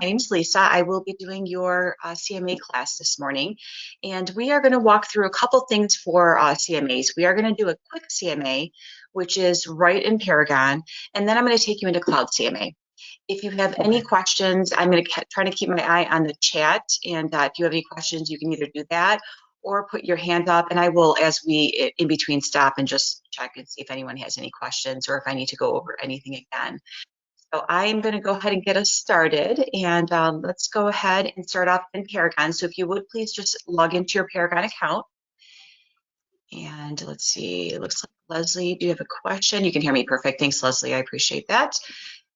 my name is Lisa. I will be doing your CMA class this morning, and we are going to walk through a couple things for CMAs. We are going to do a quick CMA, which is right in Paragon, and then I'm going to take you into Cloud CMA. If you have any questions, I'm going to try to keep my eye on the chat, and if you have any questions, you can either do that or put your hand up, and I will, as we in between, stop and just check and see if anyone has any questions or if I need to go over anything again. So I'm going to go ahead and get us started, and let's go ahead and start off in Paragon. So if you would please just log into your Paragon account. And let's see, it looks like Leslie, do you have a question? You can hear me perfect. Thanks, Leslie. I appreciate that.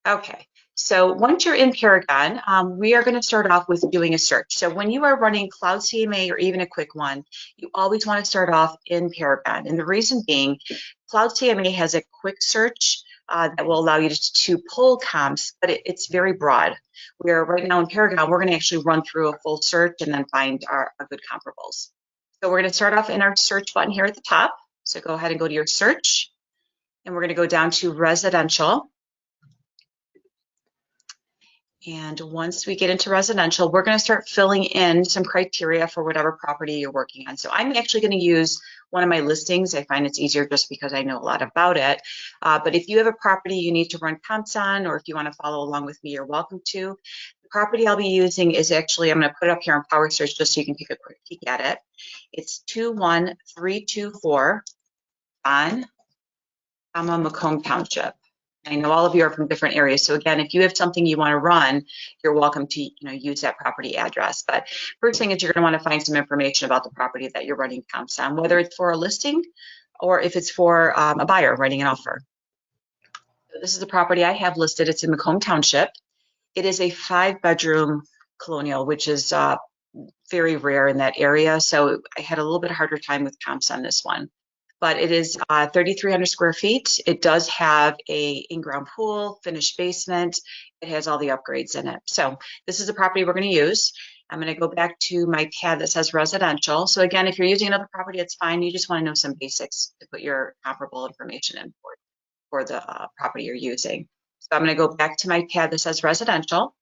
Okay, so once you're in Paragon, we are going to start off with doing a search. So when you are running Cloud CMA or even a quick one, you always want to start off in Paragon. And the reason being, Cloud CMA has a quick search that will allow you to pull comps, but it's very broad. Where right now in Paragon, we're going to actually run through a full search and then find our good comparables. So we're going to start off in our search button here at the top. So go ahead and go to your search, and we're going to go down to residential. And once we get into residential, we're going to start filling in some criteria for whatever property you're working on. So I'm actually going to use one of my listings. I find it's easier just because I know a lot about it. But if you have a property you need to run comps on, or if you want to follow along with me, you're welcome to. The property I'll be using is actually, I'm going to put it up here in Power Search just so you can take a quick peek at it. It's 21324 on Macomb Township. I know all of you are from different areas, so again, if you have something you want to run, you're welcome to use that property address. But first thing is you're going to want to find some information about the property that you're running comps on, whether it's for a listing or if it's for a buyer writing an offer. So this is the property I have listed. It's in Macomb Township. It is a 5-bedroom colonial, which is very rare in that area, so I had a little bit harder time with comps on this one. But it is 3,300 square feet. It does have a in-ground pool, finished basement. It has all the upgrades in it. So this is the property we're going to use. I'm going to go back to my tab that says residential. So again, if you're using another property, it's fine. You just want to know some basics to put your comparable information in for the property you're using. So I'm going to go back to my tab that says residential,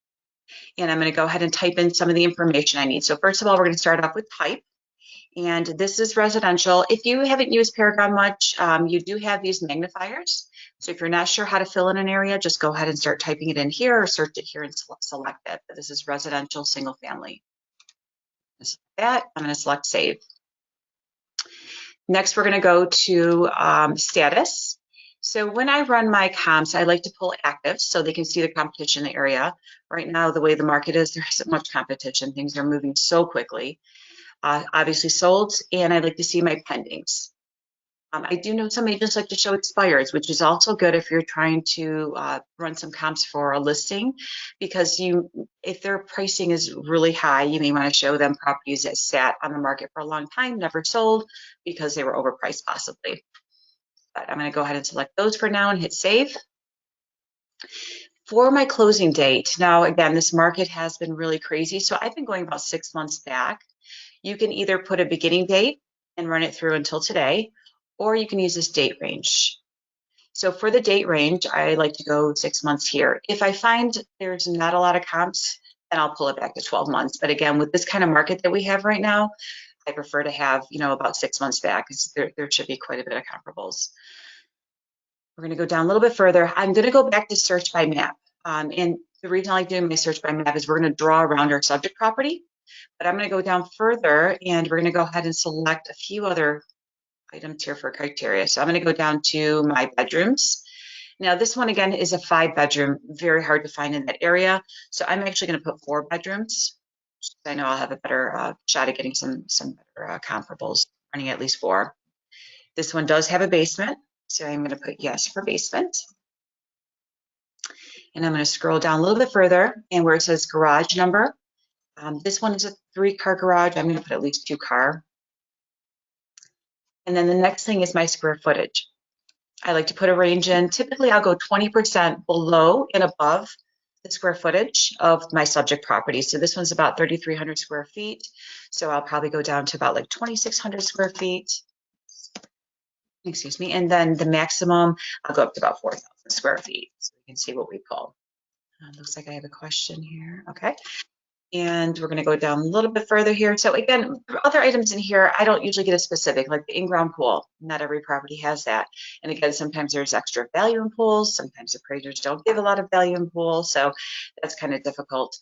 and I'm going to go ahead and type in some of the information I need. So first of all, we're going to start off with type. And this is residential. If you haven't used Paragon much, you do have these magnifiers. So if you're not sure how to fill in an area, just go ahead and start typing it in here or search it here and select it. But this is residential single family. Just like that, I'm going to select save. Next, we're going to go to status. So when I run my comps, I like to pull active so they can see the competition in the area. Right now, the way the market is, there isn't much competition. Things are moving so quickly. Obviously sold, and I like to see my pendings. I do know some agents like to show expires, which is also good if you're trying to run some comps for a listing, because if their pricing is really high, you may want to show them properties that sat on the market for a long time, never sold because they were overpriced possibly. But I'm going to go ahead and select those for now and hit save. For my closing date, now again, this market has been really crazy, so I've been going about 6 months back. You can either put a beginning date and run it through until today, or you can use this date range. So for the date range, I like to go 6 months here. If I find there's not a lot of comps, then I'll pull it back to 12 months. But again, with this kind of market that we have right now, I prefer to have, about 6 months back, because there should be quite a bit of comparables. We're going to go down a little bit further. I'm going to go back to search by map. And the reason I like doing my search by map is we're going to draw around our subject property. But I'm going to go down further, and we're going to go ahead and select a few other items here for criteria. So I'm going to go down to my bedrooms. Now this one again is a 5-bedroom, very hard to find in that area. So I'm actually going to put 4 bedrooms. I know I'll have a better shot at getting some better comparables, running at least 4. This one does have a basement, so I'm going to put yes for basement. And I'm going to scroll down a little bit further, and where it says garage number, this one is a 3-car garage. I'm going to put at least 2-car. And then the next thing is my square footage. I like to put a range in. Typically, I'll go 20% below and above the square footage of my subject property. So this one's about 3,300 square feet. So I'll probably go down to about like 2,600 square feet. Excuse me. And then the maximum, I'll go up to about 4,000 square feet. So you can see what we pull. Looks like I have a question here. Okay. And we're going to go down a little bit further here. So again, other items in here, I don't usually get a specific, like the in-ground pool. Not every property has that. And again, sometimes there's extra value in pools. Sometimes appraisers don't give a lot of value in pools. So that's kind of difficult.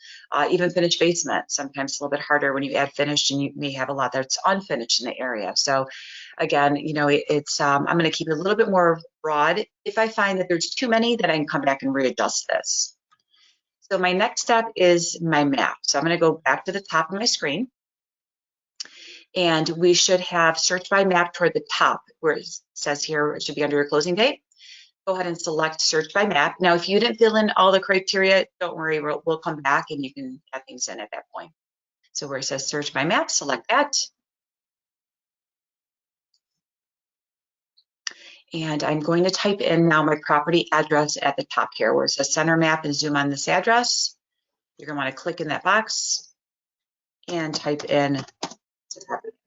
Even finished basement, sometimes it's a little bit harder when you add finished and you may have a lot that's unfinished in the area. So again, you know, I'm going to keep it a little bit more broad. If I find that there's too many, then I can come back and readjust this. So my next step is my map. So I'm going to go back to the top of my screen. And we should have search by map toward the top where it says here it should be under your closing date. Go ahead and select search by map. Now, if you didn't fill in all the criteria, don't worry, we'll come back and you can add things in at that point. So where it says search by map, select that. And I'm going to type in now my property address at the top here where it says center map and zoom on this address. You're going to want to click in that box and type in the property.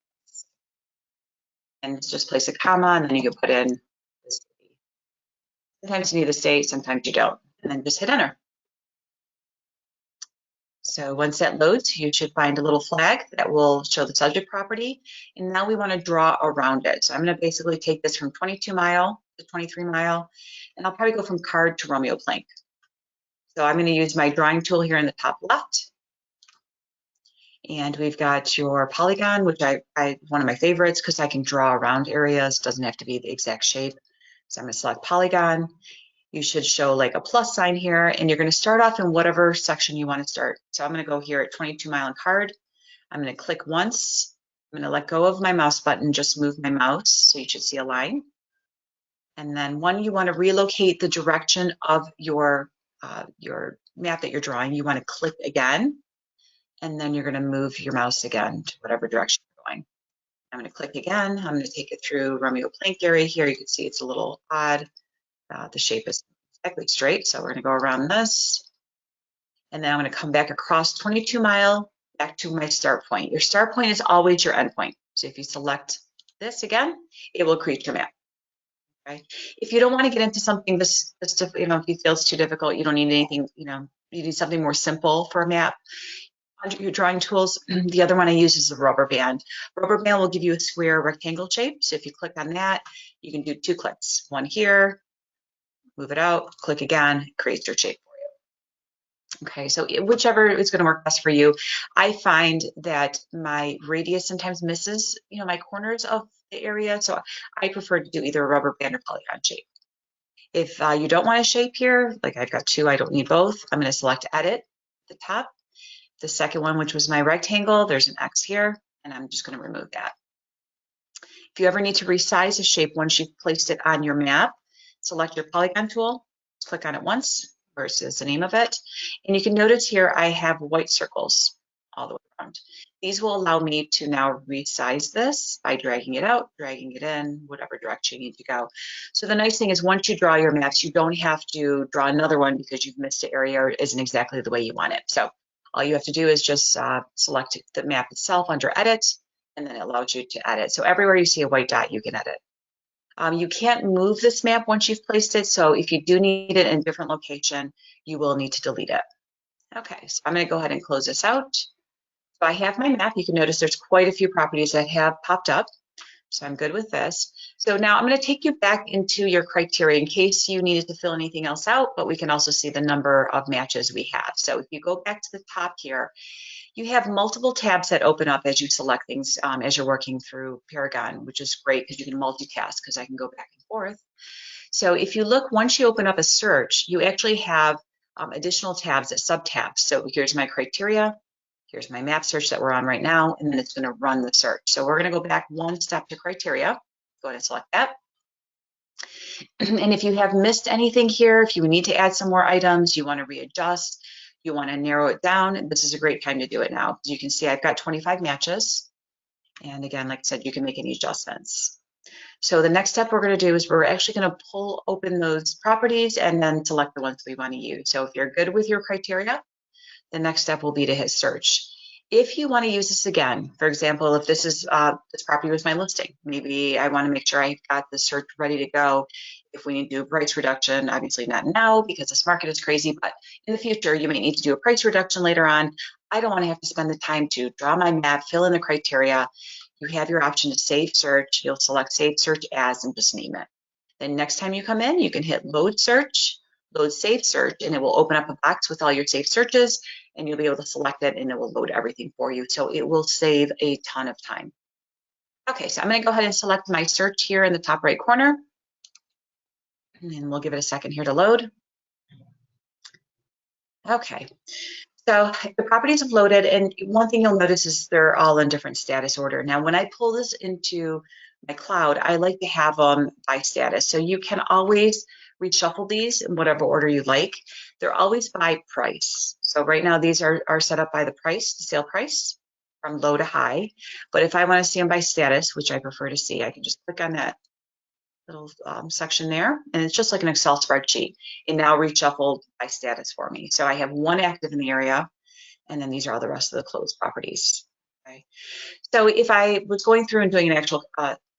And just place a comma and then you can put in the city. Sometimes you need the state, sometimes you don't. And then just hit enter. So once that loads, you should find a little flag that will show the subject property. And now we want to draw around it. So I'm going to basically take this from 22 mile to 23 mile, and I'll probably go from card to Romeo plank. So I'm going to use my drawing tool here in the top left. And we've got your polygon, which one of my favorites because I can draw around areas. It doesn't have to be the exact shape. So I'm going to select polygon. You should show like a plus sign here, and you're going to start off in whatever section you want to start. So I'm going to go here at 22 mile and card. I'm going to click once. I'm going to let go of my mouse button, just move my mouse, so you should see a line. And then when you want to relocate the direction of your map that you're drawing, you want to click again, and then you're going to move your mouse again to whatever direction you're going. I'm going to click again. I'm going to take it through Romeo plank area here. You can see it's a little odd. The shape is exactly straight, so we're going to go around this. And then I'm going to come back across 22 mile back to my start point. Your start point is always your end point. So if you select this again, it will create your map. Okay. If you don't want to get into something this you know, if you feel it's too difficult, you don't need anything, you know, you need something more simple for a map. Under your drawing tools, the other one I use is the rubber band. Rubber band will give you a square rectangle shape. So if you click on that, you can do 2 clicks. One here, move it out, click again, it creates your shape for you. Okay, so whichever is going to work best for you. I find that my radius sometimes misses, you know, my corners of the area, so I prefer to do either a rubber band or polygon shape. If you don't want a shape here, like I've got 2, I don't need both, I'm going to select edit at the top. The second one, which was my rectangle, there's an X here, and I'm just going to remove that. If you ever need to resize a shape once you've placed it on your map, select your polygon tool, click on it once, versus the name of it. And you can notice here I have white circles all the way around. These will allow me to now resize this by dragging it out, dragging it in, whatever direction you need to go. So the nice thing is once you draw your maps, you don't have to draw another one because you've missed an area or it isn't exactly the way you want it. So all you have to do is just select the map itself under edit, and then it allows you to edit. So everywhere you see a white dot, you can edit. You can't move this map once you've placed it, so if you do need it in a different location, you will need to delete it. Okay, so I'm going to go ahead and close this out. So I have my map. You can notice there's quite a few properties that have popped up, so I'm good with this. So now I'm going to take you back into your criteria in case you needed to fill anything else out, but we can also see the number of matches we have. So if you go back to the top here, you have multiple tabs that open up as you select things as you're working through Paragon, which is great because you can multitask because I can go back and forth. So if you look, once you open up a search, you actually have additional tabs, sub-tabs. So here's my criteria, here's my map search that we're on right now, and then it's going to run the search. So we're going to go back one step to criteria. Go ahead and select that. And if you have missed anything here, if you need to add some more items, you want to readjust, you want to narrow it down, this is a great time to do it now. You can see I've got 25 matches. And again, like I said, you can make any adjustments. So the next step we're going to do is we're actually going to pull open those properties and then select the ones we want to use. So if you're good with your criteria, the next step will be to hit search. If you want to use this again, for example, if this is this property was my listing, maybe I want to make sure I've got the search ready to go. if we need to do a price reduction, obviously not now because this market is crazy, but in the future, you may need to do a price reduction later on. I don't want to have to spend the time to draw my map, fill in the criteria. You have your option to save search. You'll select save search as and just name it. Then next time you come in, you can hit load search, load save search, and it will open up a box with all your saved searches, and you'll be able to select it and it will load everything for you. So it will save a ton of time. Okay, so I'm going to go ahead and select my search here in the top right corner. And we'll give it a second here to load. Okay, so the properties have loaded, and one thing you'll notice is they're all in different status order. Now, when I pull this into my cloud, I like to have them by status. So you can always reshuffle these in whatever order you like. They're always by price. So right now, these are set up by the price, the sale price, from low to high. But if I want to see them by status, which I prefer to see, I can just click on that little section there, and it's just like an Excel spreadsheet. It now reshuffled by status for me. So I have one active in the area, and then these are all the rest of the closed properties. Okay. So if I was going through and doing an actual,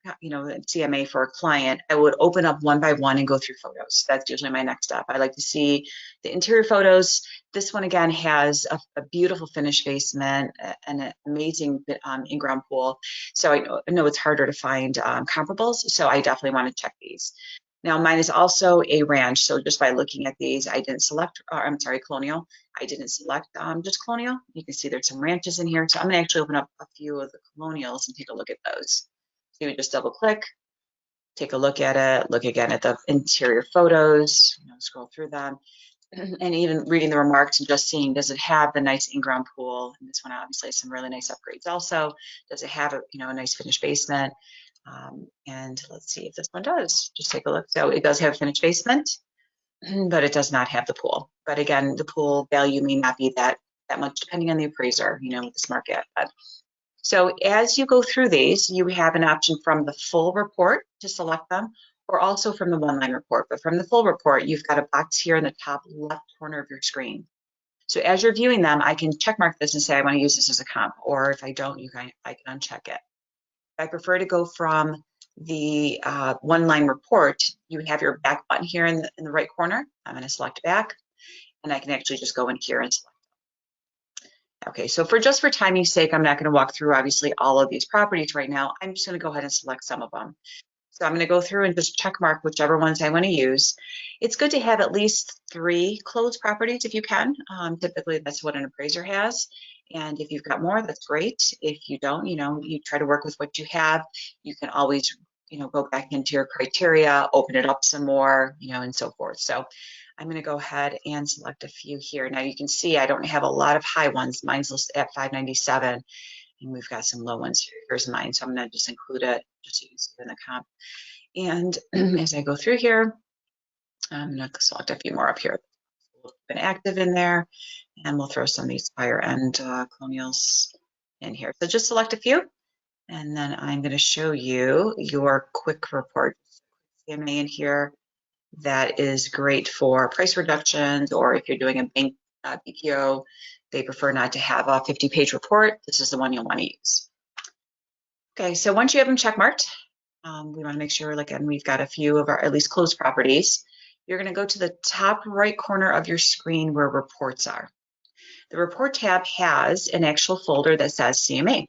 CMA for a client, I would open up one by one and go through photos. That's usually my next step. I like to see the interior photos. This one again has a beautiful finished basement and an amazing in-ground pool. So I know it's harder to find comparables. So I definitely want to check these. Now mine is also a ranch. So just by looking at these, I didn't select, colonial. I didn't select just colonial. You can see there's some ranches in here. So I'm gonna actually open up a few of the colonials and take a look at those. So you would just double click, take a look at it, look again at the interior photos, scroll through them, and even reading the remarks and just seeing, does it have the nice in-ground pool? And this one obviously has some really nice upgrades also. Does it have a nice finished basement? And let's see if this one does. Just take a look. So it does have a finished basement, but it does not have the pool. But again, the pool value may not be that much depending on the appraiser, with this market. But so as you go through these, you have an option from the full report to select them, or also from the one-line report. But from the full report, you've got a box here in the top left corner of your screen. So as you're viewing them, I can check mark this and say I want to use this as a comp, or if I don't, I can uncheck it. I prefer to go from the one-line report. You have your back button here in the right corner. I'm going to select back, and I can actually just go in here and select. Okay, so for timing's sake, I'm not going to walk through obviously all of these properties right now. I'm just going to go ahead and select some of them. So I'm going to go through and just check mark whichever ones I want to use. It's good to have at least 3 closed properties if you can. Typically, that's what an appraiser has. And if you've got more, that's great. If you don't, you try to work with what you have. You can always, go back into your criteria, open it up some more, and so forth. So I'm going to go ahead and select a few here. Now you can see I don't have a lot of high ones. Mine's listed at 597, and we've got some low ones here. Here's mine, so I'm going to just include it just so you can see it in the comp. And as I go through here, I'm going to select a few more up here. Been active in there, and we'll throw some of these higher end colonials in here. So just select a few, and then I'm going to show you your quick report. CMA in here. That is great for price reductions, or if you're doing a bank BPO, they prefer not to have a 50-page report. This is the one you'll want to use. Okay, so once you have them check marked, we want to make sure, again, we've got a few of our at least closed properties. You're going to go to the top right corner of your screen where reports are. The report tab has an actual folder that says CMA.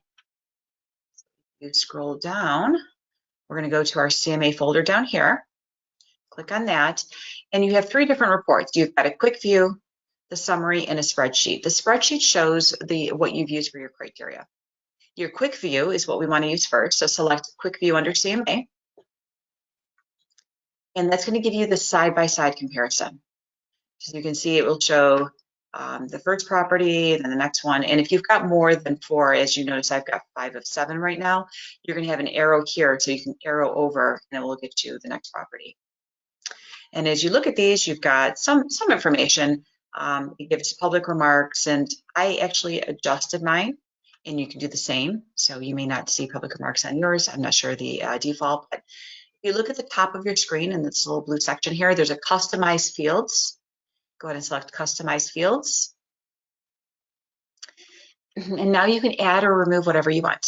You scroll down, we're going to go to our CMA folder down here. Click on that, and you have 3 different reports. You've got a quick view, the summary, and a spreadsheet. The spreadsheet shows what you've used for your criteria. Your quick view is what we want to use first, so select quick view under CMA, and that's going to give you the side-by-side comparison. So you can see it will show the first property, and then the next one, and if you've got more than 4, as you notice, I've got 5 of 7 right now, you're going to have an arrow here, so you can arrow over, and it will get you the next property. And as you look at these, you've got some information. It gives public remarks, and I actually adjusted mine, and you can do the same. So you may not see public remarks on yours. I'm not sure the default, but if you look at the top of your screen in this little blue section here, there's a customize fields. Go ahead and select customize fields. And now you can add or remove whatever you want.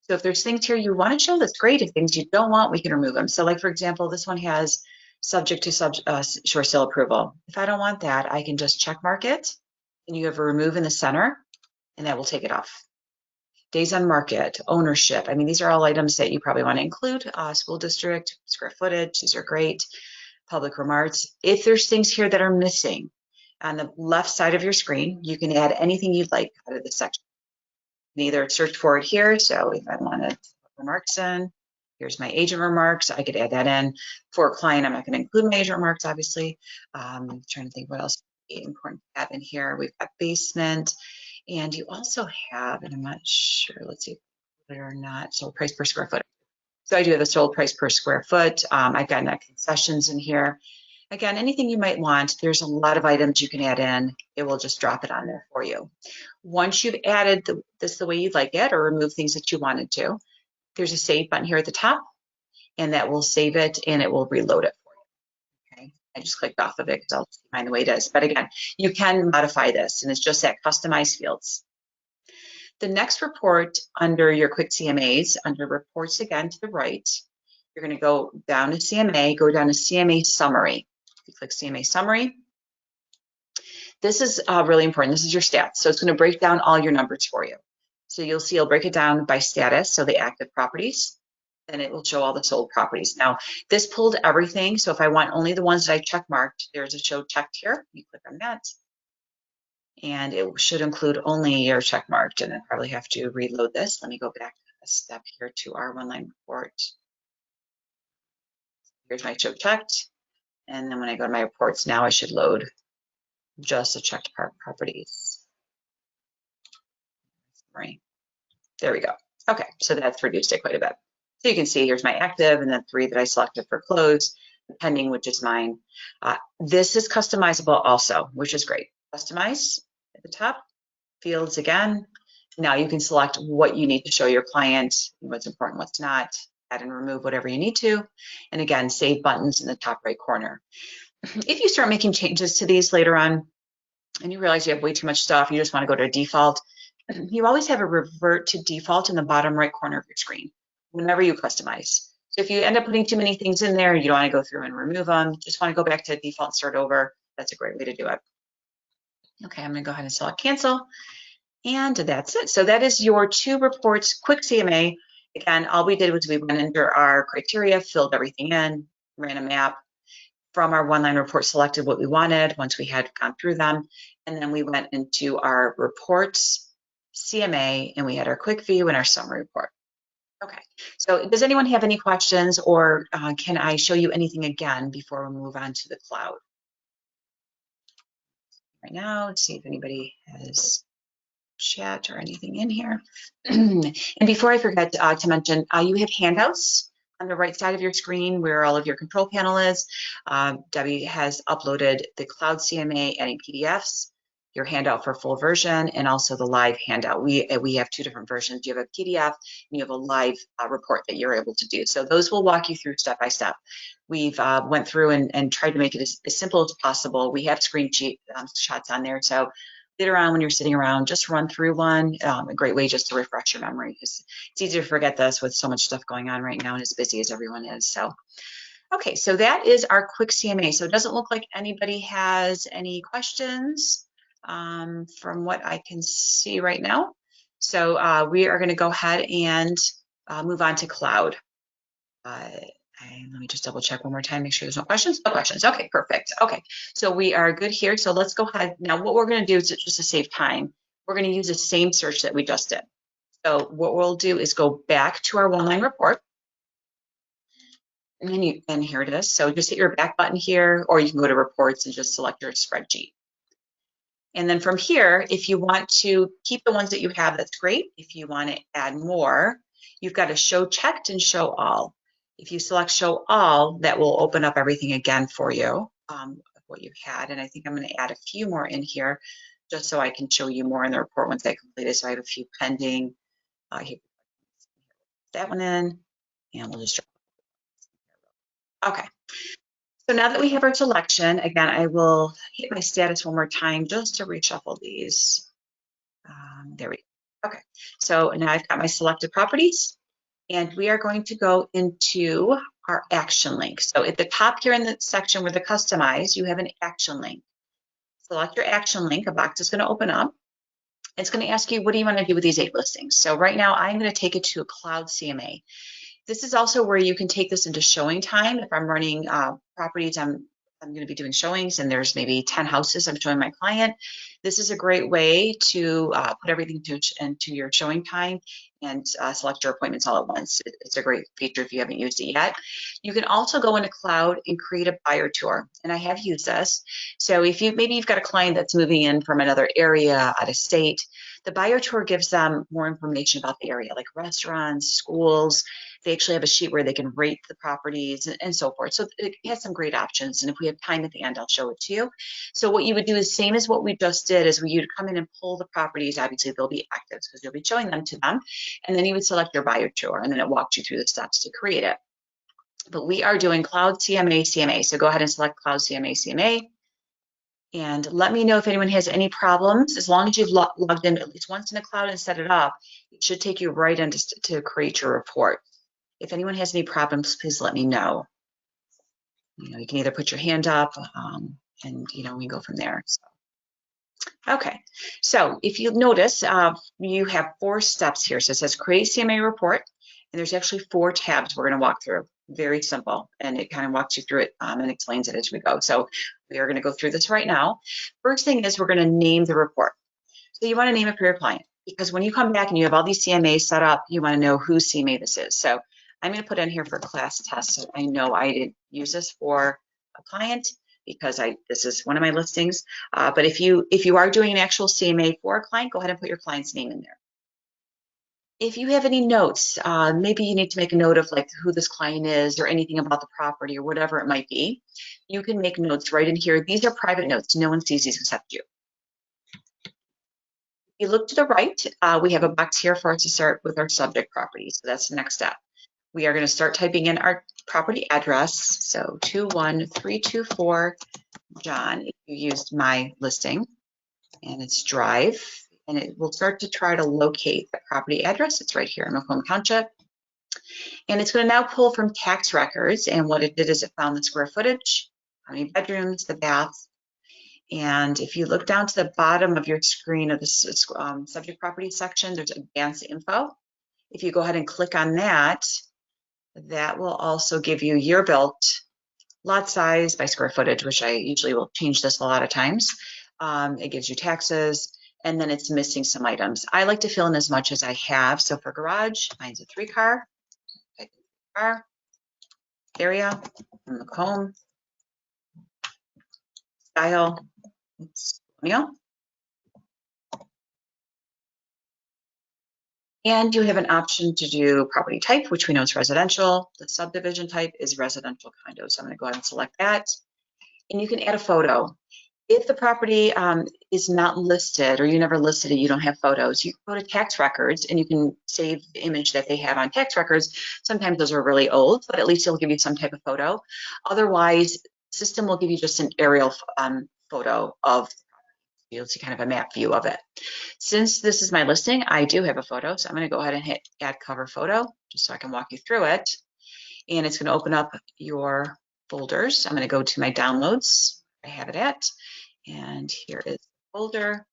So if there's things here you want to show, that's great. If things you don't want, we can remove them. So like, for example, this one has subject to short sale approval. If I don't want that, I can just check mark it, and you have a remove in the center, and that will take it off. Days on market, ownership. I mean, these are all items that you probably want to include. School district, square footage, these are great. Public remarks. If there's things here that are missing, on the left side of your screen, you can add anything you'd like out of this section. You can either search for it here. So if I wanted remarks in, here's my agent remarks. I could add that in. For a client, I'm not going to include my agent remarks, obviously. I'm trying to think what else is important to have in here. We've got basement. And you also have, and I'm not sure, let's see if I put it or not, sold price per square foot. So I do have the sold price per square foot. I've got net concessions in here. Again, anything you might want, there's a lot of items you can add in. It will just drop it on there for you. Once you've added this the way you'd like it, or remove things that you wanted to, there's a save button here at the top, and that will save it and it will reload it for you. Okay, I just clicked off of it because I'll find the way it is. But again, you can modify this, and it's just that customize fields. The next report under your quick CMAs, under reports again to the right, you're going to go down to CMA, go down to CMA summary. You click CMA summary. This is really important. This is your stats. So it's going to break down all your numbers for you. So you'll see it'll break it down by status, so the active properties, and it will show all the sold properties. Now, this pulled everything. So if I want only the ones that I check marked, there's a show checked here. You click on that. And it should include only your check marked, and I probably have to reload this. Let me go back a step here to our one-line report. Here's my show checked. And then when I go to my reports now, I should load just the checked properties. There we go. Okay, so that's reduced it quite a bit. So you can see here's my active and then 3 that I selected for close, pending, which is mine. This is customizable also, which is great. Customize at the top, fields again. Now you can select what you need to show your client, what's important, what's not, add and remove whatever you need to. And again, save buttons in the top right corner. If you start making changes to these later on and you realize you have way too much stuff, you just want to go to default, you always have a revert to default in the bottom right corner of your screen whenever you customize. So if you end up putting too many things in there, you don't want to go through and remove them, just want to go back to default and start over. That's a great way to do it. Okay, I'm going to go ahead and select cancel, and that's it. So that is your 2 reports, quick CMA. Again, all we did was we went under our criteria, filled everything in, ran a map. From our one-line report, selected what we wanted once we had gone through them, and then we went into our reports, CMA, and we had our quick view and our summary report. Okay, so does anyone have any questions, or can I show you anything again before we move on to the cloud? Right now, let's see if anybody has chat or anything in here. And before I forget to mention, you have handouts on the right side of your screen where all of your control panel is. Debbie has uploaded the Cloud CMA and PDFs, your handout for full version, and also the live handout. We have 2 different versions. You have a PDF and you have a live report that you're able to do. So those will walk you through step by step. We've went through and tried to make it as simple as possible. We have screen shots on there. So later on when you're sitting around, just run through one. A great way just to refresh your memory, because it's easy to forget this with so much stuff going on right now and as busy as everyone is. So, okay, so that is our quick CMA. So it doesn't look like anybody has any questions from what I can see right now. So we are going to go ahead and move on to cloud. Let me just double check one more time, make sure there's no questions. No questions. Okay, perfect. Okay, so we are good here. So let's go ahead. Now what we're going to do is, just to save time, we're going to use the same search that we just did. So what we'll do is go back to our one-line report. And here it is. So just hit your back button here, or you can go to reports and just select your spreadsheet. And then from here, if you want to keep the ones that you have, that's great. If you want to add more, you've got to show checked and show all. If you select show all, that will open up everything again for you, what you've had. And I think I'm going to add a few more in here just so I can show you more in the report once I complete it. So I have a few pending. That one in, and we'll just drop. Okay. So now that we have our selection, again, I will hit my status one more time just to reshuffle these. There we go. Okay. So now I've got my selected properties. And we are going to go into our action link. So at the top here in the section where the customize, you have an action link. Select your action link, a box is going to open up. It's going to ask you, what do you want to do with these 8 listings? So right now I'm going to take it to a Cloud CMA. This is also where you can take this into showing time. If I'm running properties, I'm going to be doing showings and there's maybe 10 houses I'm showing my client. This is a great way to put everything into your showing time and select your appointments all at once. It's a great feature if you haven't used it yet. You can also go into Cloud and create a buyer tour, and I have used this. So if maybe you've got a client that's moving in from another area, out of state, the buyer tour gives them more information about the area, like restaurants, schools. They actually have a sheet where they can rate the properties and so forth. So it has some great options. And if we have time at the end, I'll show it to you. So what you would do is same as what we just did, is you'd come in and pull the properties. Obviously, they'll be active because you'll be showing them to them. And then you would select your buyer tour, and then it walks you through the steps to create it. But we are doing Cloud CMA, CMA. So go ahead and select Cloud CMA, CMA. And let me know if anyone has any problems. As long as you've logged in at least once in the cloud and set it up, it should take you right into to create your report. If anyone has any problems, please let me know. You can either put your hand up and we go from there. So. Okay, so if you notice, you have 4 steps here. So it says create CMA report, and there's actually 4 tabs we're going to walk through. Very simple, and it kind of walks you through it and explains it as we go. So we are going to go through this right now. First thing is we're going to name the report. So you want to name it for your client, because when you come back and you have all these CMAs set up, you want to know whose CMA this is. So I'm going to put in here for class test. So I know I didn't use this for a client because this is one of my listings. But if you are doing an actual CMA for a client, go ahead and put your client's name in there. If you have any notes, maybe you need to make a note of like who this client is or anything about the property or whatever it might be, you can make notes right in here. These are private notes. No one sees these except you. If you look to the right, we have a box here for us to start with our subject property. So that's the next step. We are going to start typing in our property address. So 21324 John, if you used my listing, and it's Drive, and it will start to try to locate the property address. It's right here in Macomb Township. And it's going to now pull from tax records. And what it did is it found the square footage, how many bedrooms, the bath. And if you look down to the bottom of your screen of the subject property section, there's advanced info. If you go ahead and click on that, that will also give you year built, lot size by square footage, which I usually will change this a lot of times. It gives you taxes, and then it's missing some items. I like to fill in as much as I have. So for garage, mine's a 3-car, area, Macomb, style, it's colonial. And you have an option to do property type, which we know is residential. The subdivision type is residential condo. So I'm going to go ahead and select that. And you can add a photo. If the property is not listed or you never listed it, you don't have photos, you can go to tax records and you can save the image that they have on tax records. Sometimes those are really old, but at least it'll give you some type of photo. Otherwise, the system will give you just an aerial photo of the property. You'll see kind of a map view of it. Since this is my listing, I do have a photo, so I'm going to go ahead and hit add cover photo just so I can walk you through it. And it's going to open up your folders. I'm going to go to my downloads. I have it at, and here is the folder.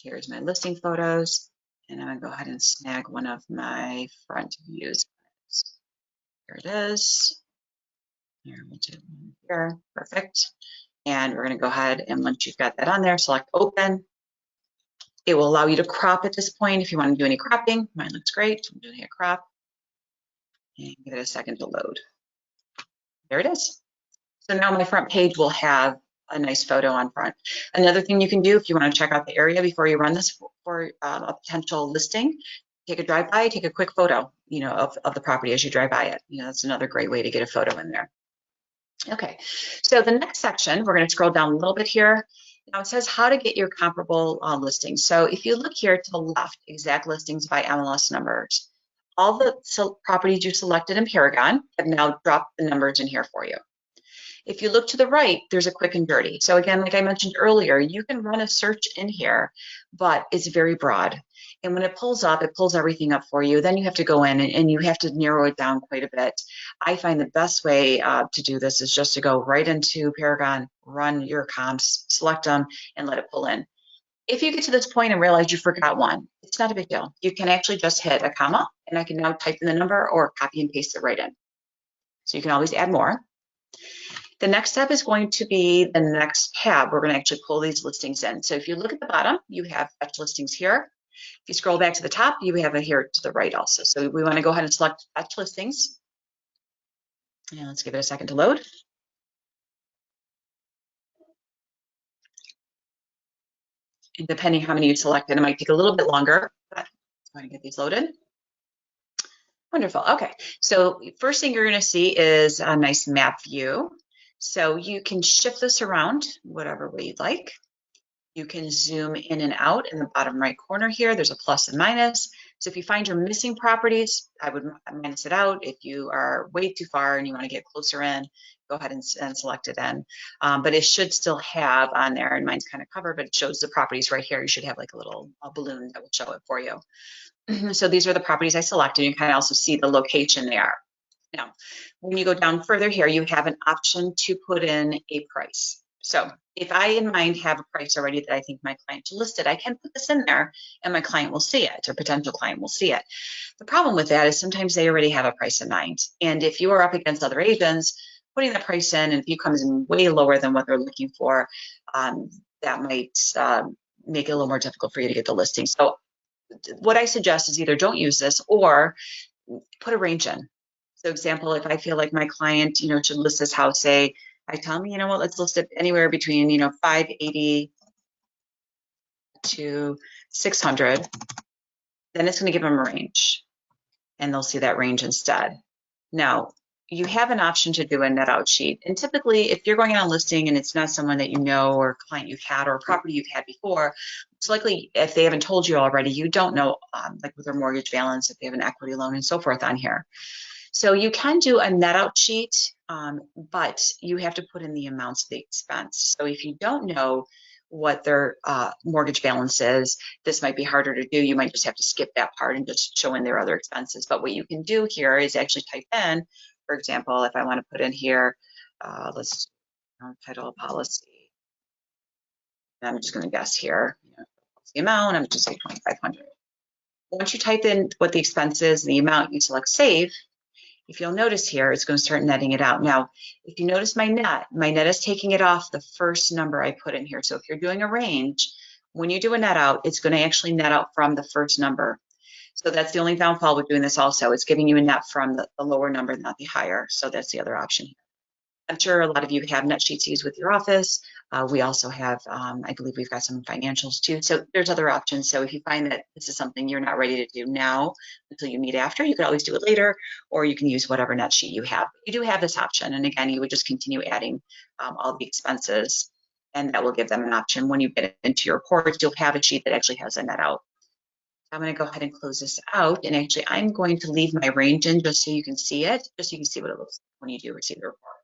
Here's my listing photos, and I'm going to go ahead and snag one of my front views. Here it is. Here, perfect. And we're going to go ahead and once you've got that on there, select open. It will allow you to crop at this point if you want to do any cropping. Mine looks great. I'm doing a crop. And give it a second to load. There it is. So now my front page will have a nice photo on front. Another thing you can do if you want to check out the area before you run this for a potential listing, take a drive-by, take a quick photo, of the property as you drive by it. That's another great way to get a photo in there. Okay, so the next section, we're going to scroll down a little bit here. Now it says how to get your comparable listings. So if you look here to the left, exact listings by MLS numbers, all the properties you selected in Paragon have now dropped the numbers in here for you. If you look to the right, there's a quick and dirty. So again, like I mentioned earlier, you can run a search in here, but it's very broad. And when it pulls up, it pulls everything up for you. Then you have to go in and you have to narrow it down quite a bit. I find the best way to do this is just to go right into Paragon, run your comps, select them, and let it pull in. If you get to this point and realize you forgot one, it's not a big deal. You can actually just hit a comma, and I can now type in the number or copy and paste it right in. So you can always add more. The next step is going to be the next tab. We're going to actually pull these listings in. So if you look at the bottom, you have fetch listings here. If you scroll back to the top, you have it here to the right also. So we want to go ahead and select fetch listings. And let's give it a second to load. And depending how many you selected, it might take a little bit longer, but let's go ahead and get these loaded. Wonderful. Okay. So first thing you're going to see is a nice map view. So you can shift this around whatever way you'd like. You can zoom in and out in the bottom right corner here. There's a plus and minus. So if you find you're missing properties, I would minus it out. If you are way too far and you want to get closer in, go ahead and select it in. But it should still have on there, and mine's kind of covered, but it shows the properties right here. You should have like a little balloon that will show it for you. So these are the properties I selected. You can also see the location there. Now, when you go down further here, you have an option to put in a price. So if I in mind have a price already that I think my client should list it, I can put this in there and my client will see it, or potential client will see it. The problem with that is sometimes they already have a price in mind. And if you are up against other agents, putting the price in, and if you comes in way lower than what they're looking for, that might make it a little more difficult for you to get the listing. So what I suggest is either don't use this or put a range in. So example, if I feel like my client, should list this house, say, I tell them, what, let's list it anywhere between, 580 to 600, then it's going to give them a range and they'll see that range instead. Now, you have an option to do a net out sheet. And typically, if you're going on a listing and it's not someone that you know or client you've had or a property you've had before, it's likely if they haven't told you already, you don't know, like with their mortgage balance, if they have an equity loan and so forth on here. So you can do a net out sheet, but you have to put in the amounts of the expense. So if you don't know what their mortgage balance is, this might be harder to do. You might just have to skip that part and just show in their other expenses. But what you can do here is actually type in, for example, if I want to put in here, let's title policy. I'm just going to guess here, the amount, I'm just say 2,500. Once you type in what the expense is and the amount, you select save. If you'll notice here, it's going to start netting it out. Now, if you notice my net is taking it off the first number I put in here. So if you're doing a range, when you do a net out, it's going to actually net out from the first number. So that's the only downfall with doing this also. It's giving you a net from the lower number, not the higher. So that's the other option here. I'm sure a lot of you have net sheets used with your office. We also have, I believe we've got some financials too. So there's other options. So if you find that this is something you're not ready to do now until you meet after, you could always do it later, or you can use whatever net sheet you have. You do have this option. And again, you would just continue adding all the expenses, and that will give them an option. When you get into your reports, you'll have a sheet that actually has a net out. I'm going to go ahead and close this out. And actually, I'm going to leave my range in just so you can see it, just so you can see what it looks like when you do receive the report.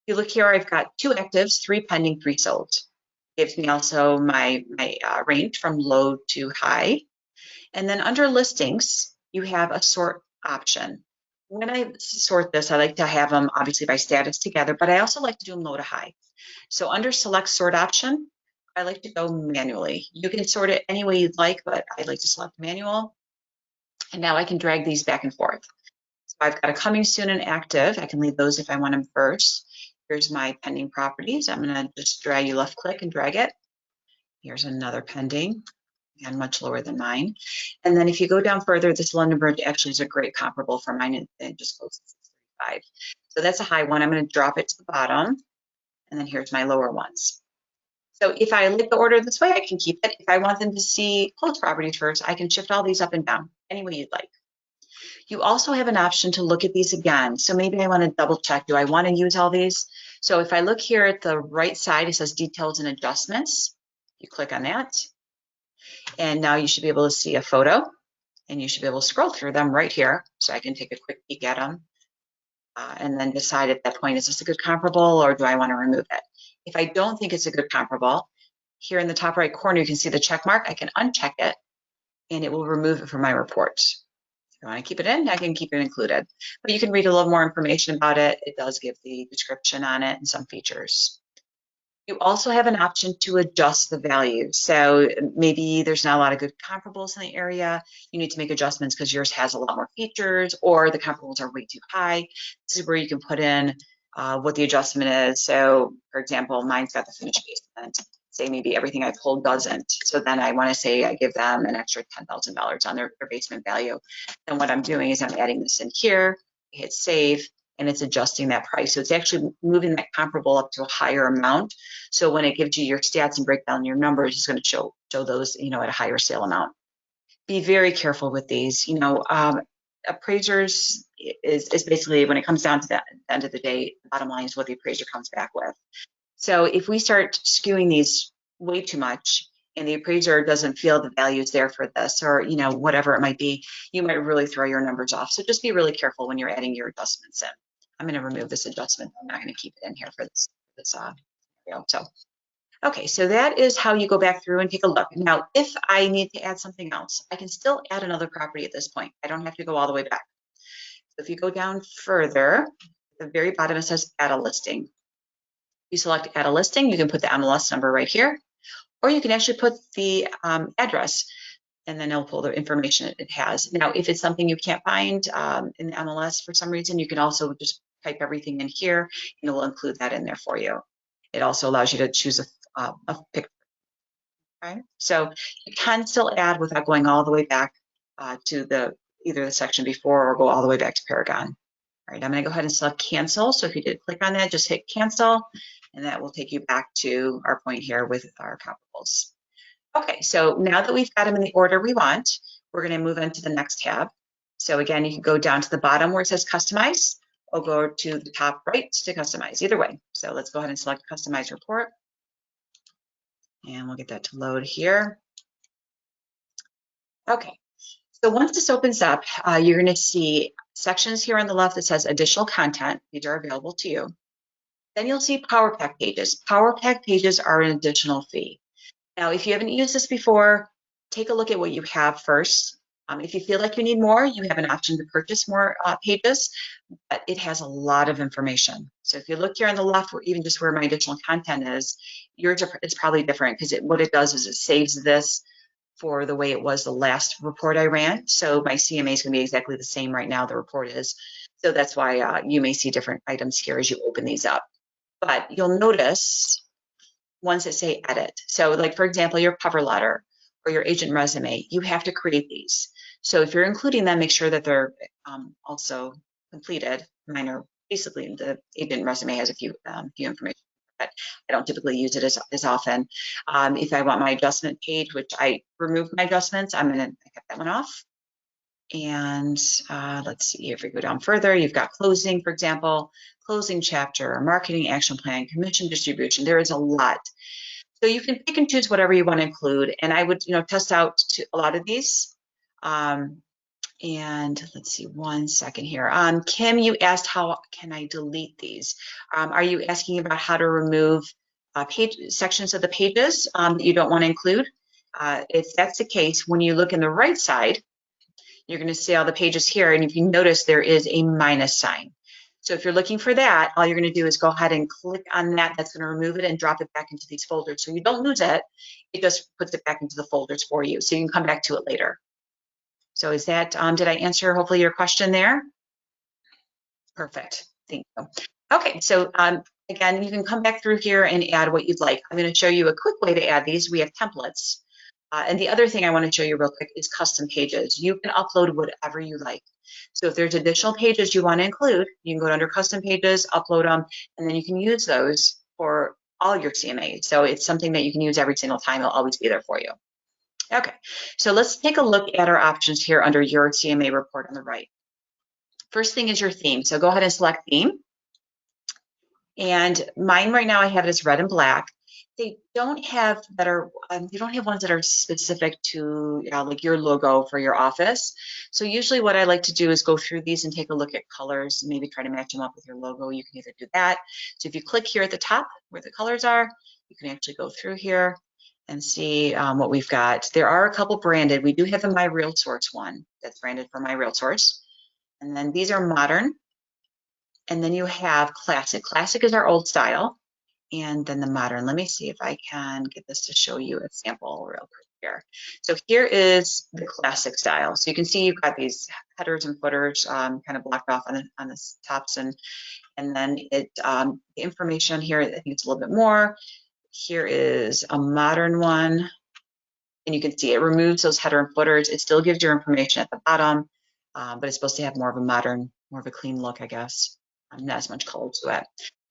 If you look here, I've got 2 actives, 3 pending, 3 sold. It gives me also my range from low to high. And then under listings, you have a sort option. When I sort this, I like to have them obviously by status together, but I also like to do them low to high. So under select sort option, I like to go manually. You can sort it any way you'd like, but I like to select manual. And now I can drag these back and forth. So I've got a coming soon and active. I can leave those if I want them first. Here's my pending properties. I'm going to just drag, you left click and drag it. Here's another pending, and much lower than mine. And then if you go down further, this London Bridge actually is a great comparable for mine, and it just goes to 65. So that's a high one. I'm going to drop it to the bottom, and then here's my lower ones. So if I like the order this way, I can keep it. If I want them to see closed properties first, I can shift all these up and down any way you'd like. You also have an option to look at these again. So maybe I want to double check, do I want to use all these? So if I look here at the right side, it says details and adjustments. You click on that. And now you should be able to see a photo, and you should be able to scroll through them right here. So I can take a quick peek at them. and then decide at that point, is this a good comparable or do I want to remove it? If I don't think it's a good comparable, here in the top right corner, you can see the check mark. I can uncheck it and it will remove it from my report. If I want to keep it in, I can keep it included. But you can read a little more information about it. It does give the description on it and some features. You also have an option to adjust the value. So maybe there's not a lot of good comparables in the area. You need to make adjustments because yours has a lot more features, or the comparables are way too high. This is where you can put in what the adjustment is. So for example, mine's got the finished basement. Say maybe everything I pulled doesn't. So then I want to say I give them an extra $10,000 on their basement value. And what I'm doing is I'm adding this in here, hit save, and it's adjusting that price. So it's actually moving that comparable up to a higher amount. So when it gives you your stats and break down your numbers, it's going to show those, at a higher sale amount. Be very careful with these. Appraisers is basically, when it comes down to the end of the day, the bottom line is what the appraiser comes back with. So if we start skewing these way too much and the appraiser doesn't feel the value is there for this, or whatever it might be, you might really throw your numbers off. So just be really careful when you're adding your adjustments in. I'm going to remove this adjustment. I'm not going to keep it in here for this video. So, okay, so that is how you go back through and take a look. Now, if I need to add something else, I can still add another property at this point. I don't have to go all the way back. So if you go down further, at the very bottom it says add a listing. You select add a listing, you can put the MLS number right here, or you can actually put the address, and then it'll pull the information it has. Now, if it's something you can't find in the MLS for some reason, you can also just type everything in here, and it will include that in there for you. It also allows you to choose a picture. Okay? So you can still add without going all the way back to either the section before or go all the way back to Paragon. All right, I'm going to go ahead and select cancel. So if you did click on that, just hit cancel, and that will take you back to our point here with our comparables. Okay, so now that we've got them in the order we want, we're going to move into the next tab. So again, you can go down to the bottom where it says customize, or go to the top right to customize, either way. So let's go ahead and select customize report. And we'll get that to load here. Okay, so once this opens up, you're going to see sections here on the left that says additional content. These are available to you. Then you'll see Power Pack pages. Power Pack pages are an additional fee. Now, if you haven't used this before, take a look at what you have first. If you feel like you need more, you have an option to purchase more pages, but it has a lot of information. So if you look here on the left, or even just where my additional content is, yours is probably different, because what it does is it saves this for the way it was the last report I ran. So my CMA is going to be exactly the same right now, the report is. So that's why you may see different items here as you open these up. But you'll notice ones that say edit. So like, for example, your cover letter or your agent resume, you have to create these. So if you're including them, make sure that they're also completed. Mine are basically, the agent resume has a few information, but I don't typically use it as often. If I want my adjustment page, which I removed my adjustments, I kept that one off. And let's see, if we go down further, you've got closing, for example, closing chapter, marketing action plan, commission distribution. There is a lot. So you can pick and choose whatever you want to include. And I would, test out a lot of these. And let's see, one second here. Kim, you asked how can I delete these? Are you asking about how to remove sections of the pages that you don't want to include? If that's the case, when you look in the right side, you're going to see all the pages here. And if you notice, there is a minus sign. So if you're looking for that, all you're going to do is go ahead and click on that. That's going to remove it and drop it back into these folders. So you don't lose it. It just puts it back into the folders for you. So you can come back to it later. So is that, did I answer hopefully your question there? Perfect. Thank you. Okay, so again, you can come back through here and add what you'd like. I'm going to show you a quick way to add these. We have templates. And the other thing I want to show you real quick is custom pages. You can upload whatever you like. So if there's additional pages you want to include, you can go under custom pages, upload them, and then you can use those for all your CMAs. So it's something that you can use every single time. It'll always be there for you. Okay, so let's take a look at our options here under your CMA report on the right. First thing is your theme. So go ahead and select theme. And mine right now, I have it as red and black. They don't have that are they don't have ones that are specific to like your logo for your office. So usually what I like to do is go through these and take a look at colors and maybe try to match them up with your logo. You can either do that. So if you click here at the top where the colors are, you can actually go through here and see what we've got. There are a couple branded. We do have the MiRealSource one that's branded for MiRealSource. And then these are modern. And then you have classic. Classic is our old style. And then the modern. Let me see if I can get this to show you a sample real quick here. So here is the classic style. So you can see you've got these headers and footers kind of blocked off on the tops, and then the information here, I think it's a little bit more. Here is a modern one, and you can see it removes those header and footers. It still gives your information at the bottom, but it's supposed to have more of a modern, more of a clean look, I guess. Not as much color to it.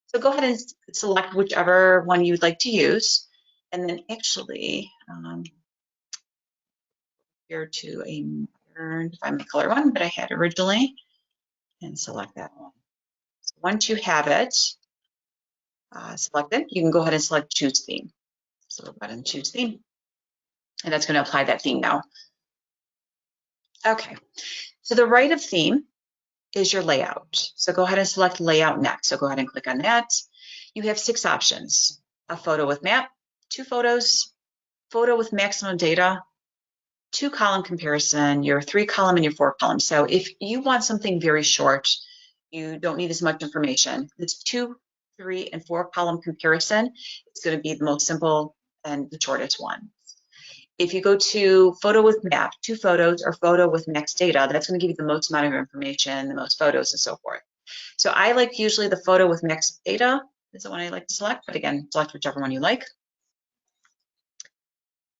So go ahead and select whichever one you'd like to use. And then actually, here to a modern, find my color one that I had originally, and select that one. So once you have it selected, you can go ahead and select choose theme. So we'll go ahead and choose theme. And that's going to apply that theme now. Okay, so the right of theme is your layout. So go ahead and select layout next. So go ahead and click on that. You have 6 options: a photo with map, 2 photos, photo with maximum data, 2-column comparison, your 3-column and your 4-column. So if you want something very short, you don't need as much information. This 2, 3, and 4-column comparison is going to be the most simple and the shortest one. If you go to photo with map, 2 photos, or photo with max data, that's going to give you the most amount of information, the most photos, and so forth. So I like usually the photo with max data is the one I like to select, but again, select whichever one you like.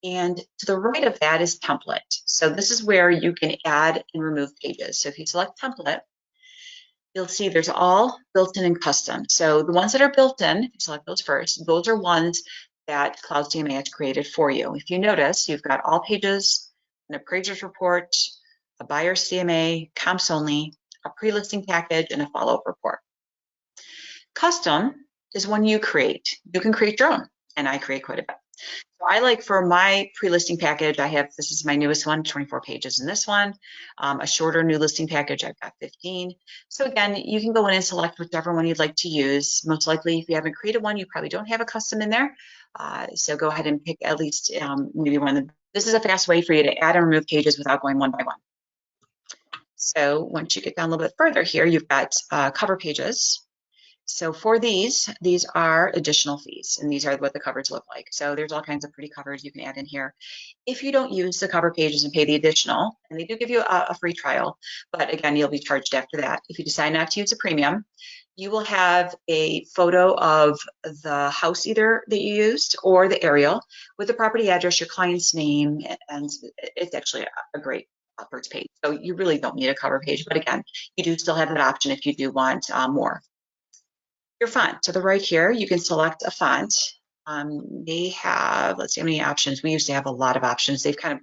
And to the right of that is template. So this is where you can add and remove pages. So if you select template, you'll see there's all built-in and custom. So the ones that are built-in, if you select those first, those are ones that Cloud CMA has created for you. If you notice, you've got all pages, an appraiser's report, a buyer CMA, comps only, a pre-listing package, and a follow-up report. Custom is one you create. You can create your own, and I create quite a bit. So I like for my pre-listing package, this is my newest one, 24 pages in this one. A shorter new listing package, I've got 15. So again, you can go in and select whichever one you'd like to use. Most likely, if you haven't created one, you probably don't have a custom in there. So go ahead and pick at least maybe one of them. This is a fast way for you to add and remove pages without going one by one. So once you get down a little bit further here, you've got cover pages. So for these are additional fees, and these are what the covers look like. So there's all kinds of pretty covers you can add in here. If you don't use the cover pages and pay the additional, and they do give you a free trial, but again, you'll be charged after that. If you decide not to use a premium, you will have a photo of the house either that you used or the aerial with the property address, your client's name, and it's actually a great first page. So you really don't need a cover page, but again, you do still have that option if you do want more. Your font, to the right here, you can select a font. They have, let's see how many options. We used to have a lot of options. They've kind of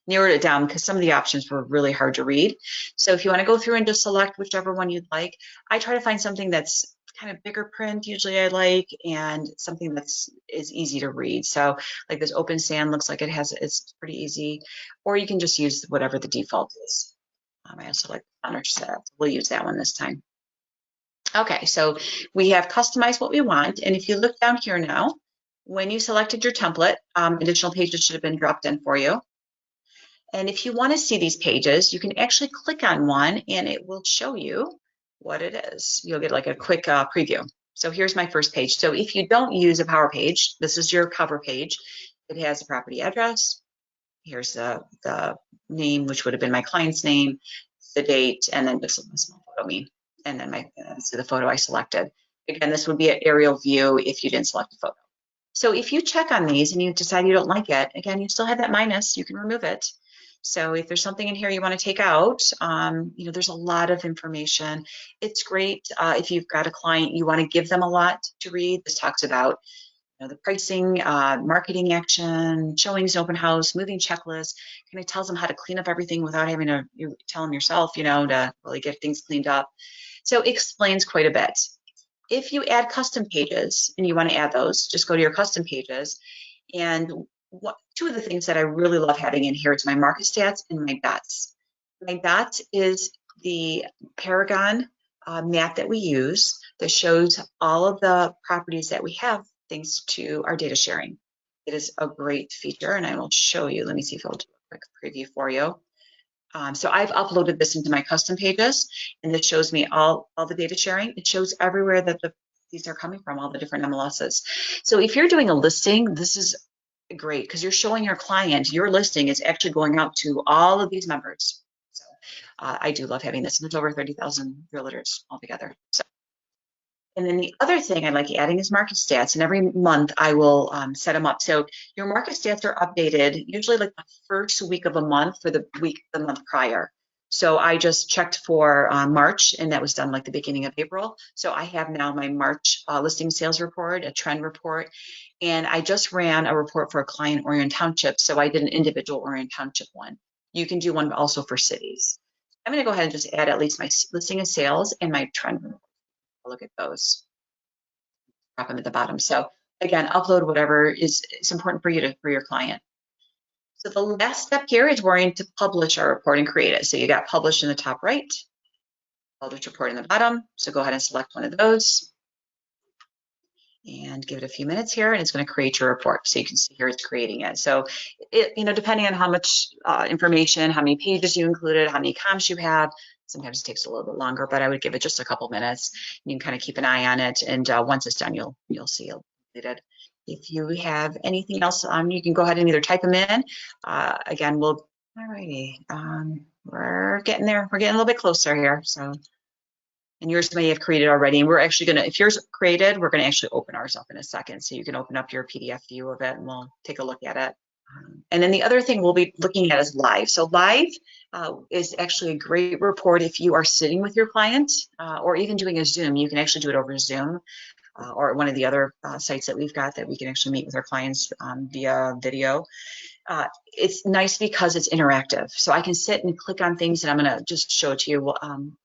narrowed it down because some of the options were really hard to read. So if you want to go through and just select whichever one you'd like, I try to find something that's kind of bigger print, usually I like, and something that's is easy to read. So like this Open Sand looks like it's pretty easy, or you can just use whatever the default is. I also like the font set. We'll use that one this time. Okay, so we have customized what we want, and if you look down here now, when you selected your template, additional pages should have been dropped in for you. And if you want to see these pages, you can actually click on one and it will show you what it is. You'll get like a quick preview. So here's my first page. So if you don't use a power page, this is your cover page. It has the property address. Here's the name, which would have been my client's name, the date, and then just a small photo of me. And then the photo I selected. Again, this would be an aerial view if you didn't select a photo. So if you check on these and you decide you don't like it, again, you still have that minus, you can remove it. So if there's something in here you want to take out, there's a lot of information. It's great if you've got a client, you want to give them a lot to read. This talks about the pricing, marketing action, showings, open house, moving checklist, kind of tells them how to clean up everything without having to tell them yourself, to really get things cleaned up. So it explains quite a bit. If you add custom pages and you want to add those, just go to your custom pages. And two of the things that I really love having in here is my market stats and my dots. My dots is the Paragon map that we use that shows all of the properties that we have thanks to our data sharing. It is a great feature, and I will show you. Let me see if I'll do a quick preview for you. So I've uploaded this into my custom pages, and it shows me all the data sharing. It shows everywhere that these are coming from, all the different MLSs. So if you're doing a listing, this is great because you're showing your client your listing is actually going out to all of these members. So I do love having this, and it's over 30,000 realtors altogether. So. And then the other thing I like adding is market stats, and every month I will set them up. So your market stats are updated usually like the first week of a month for the month prior. So I just checked for March, and that was done like the beginning of April. So I have now my March listing sales report, a trend report, and I just ran a report for a client Orion Township. So I did an individual Orion Township one. You can do one also for cities. I'm going to go ahead and just add at least my listing and sales and my trend report. Look at those. Drop them at the bottom. So again, upload whatever is important for you for your client. So the last step here is we're going to publish our report and create it. So you got publish in the top right, publish report in the bottom. So go ahead and select one of those and give it a few minutes here, and it's going to create your report. So you can see here it's creating it. So depending on how much information, how many pages you included, how many comps you have, sometimes it takes a little bit longer, but I would give it just a couple minutes. You can kind of keep an eye on it, and once it's done, you'll see it completed. If you have anything else, you can go ahead and either type them in. Again, alrighty, we're getting there. We're getting a little bit closer here. So, and yours may have created already, and we're actually gonna, if yours created, we're gonna actually open ours up in a second. So you can open up your PDF view of it, and we'll take a look at it. And then the other thing we'll be looking at is live. So live is actually a great report if you are sitting with your client or even doing a Zoom. You can actually do it over Zoom or one of the other sites that we've got that we can actually meet with our clients via video. It's nice because it's interactive. So I can sit and click on things, and I'm going to just show it to you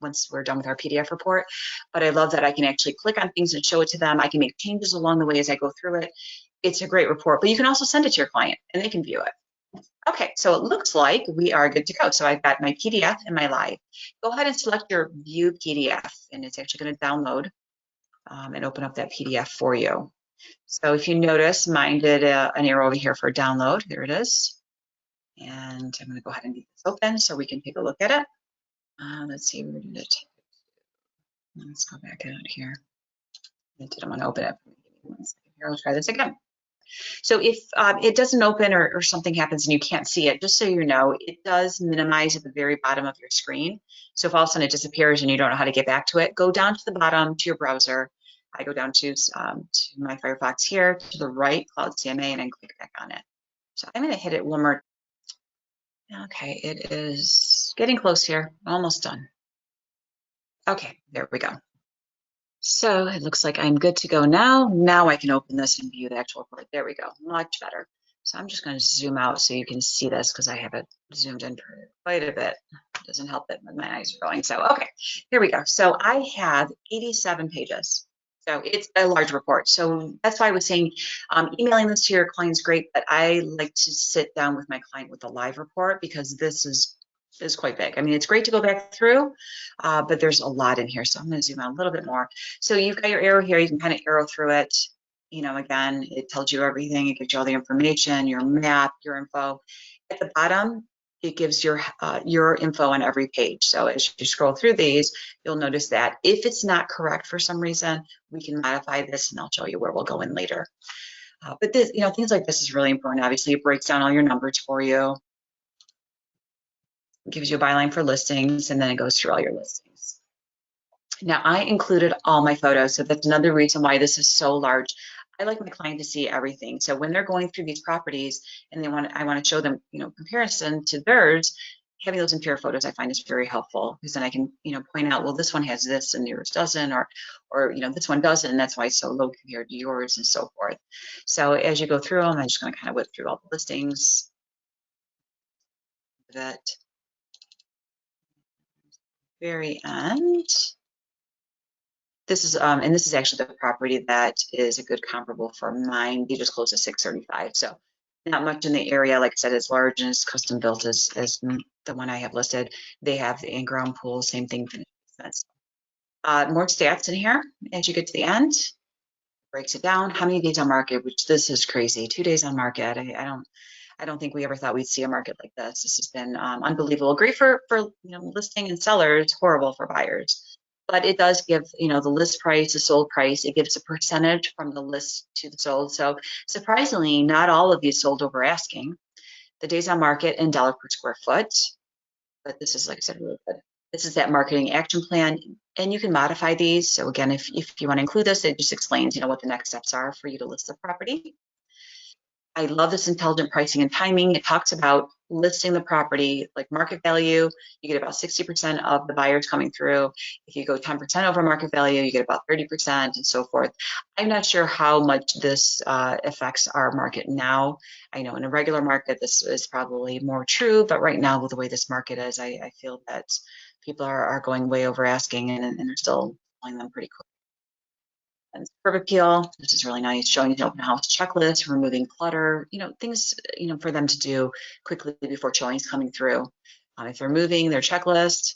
once we're done with our PDF report. But I love that I can actually click on things and show it to them. I can make changes along the way as I go through it. It's a great report, but you can also send it to your client and they can view it. Okay, so it looks like we are good to go. So I've got my PDF and my live. Go ahead and select your view PDF, and it's actually going to download and open up that PDF for you. So if you notice, mine did an arrow over here for download. There it is. And I'm going to go ahead and get this open so we can take a look at it. Let's see, where did it? Let's go back out here. I didn't want to open it. Give me 1 second here. I'll try this again. So if it doesn't open or something happens and you can't see it, just so you know, it does minimize at the very bottom of your screen. So if all of a sudden it disappears and you don't know how to get back to it, go down to the bottom to your browser. I go down to my Firefox here to the right, Cloud CMA, and then click back on it. So I'm going to hit it one more. Okay, it is getting close here. Almost done. Okay, there we go. So it looks like I'm good to go now. Now I can open this and view the actual report. There we go, much better. So I'm just going to zoom out so you can see this because I have it zoomed in for quite a bit. It doesn't help that my eyes are going. So, okay, here we go. So I have 87 pages. So it's a large report. So that's why I was saying emailing this to your client is great, but I like to sit down with my client with a live report because this is quite big. I mean, it's great to go back through, but there's a lot in here. So I'm going to zoom out a little bit more. So you've got your arrow here. You can kind of arrow through it. You know, again, it tells you everything. It gives you all the information, your map, your info. At the bottom, it gives your info on every page. So as you scroll through these, you'll notice that if it's not correct for some reason, we can modify this, and I'll show you where we'll go in later. But this, you know, things like this is really important. Obviously, it breaks down all your numbers for you. It gives you a byline for listings, and then it goes through all your listings. Now, I included all my photos, so that's another reason why this is so large. I like my client to see everything. So when they're going through these properties and I want to show them, you know, comparison to theirs, having those in pair photos I find is very helpful because then I can, you know, point out, well, this one has this and yours doesn't, or you know, this one doesn't, and that's why it's so low compared to yours, and so forth. So as you go through them, I'm just going to kind of whip through all the listings. That very end. This is and this is actually the property that is a good comparable for mine. They just closed at 635. So not much in the area. Like I said, as large and as custom built as the one I have listed. They have the in-ground pool, same thing. More stats in here as you get to the end. Breaks it down. How many days on market? Which this is crazy. 2 days on market. I don't think we ever thought we'd see a market like this. This has been unbelievable. Great for listing and sellers. Horrible for buyers. But it does give the list price, the sold price. It gives a percentage from the list to the sold. So surprisingly, not all of these sold over asking. The days on market and dollar per square foot. But this is, like I said, really good. This is that marketing action plan, and you can modify these. So again, if you want to include this, it just explains, what the next steps are for you to list the property. I love this intelligent pricing and timing. It talks about listing the property, like market value. You get about 60% of the buyers coming through. If you go 10% over market value, you get about 30% and so forth. I'm not sure how much this affects our market now. I know in a regular market, this is probably more true, but right now with the way this market is, I feel that people are going way over asking and they're still selling them pretty quick. And curb appeal, this is really nice, showing an open house checklist, removing clutter, things, for them to do quickly before showings coming through. If they're moving, their checklist,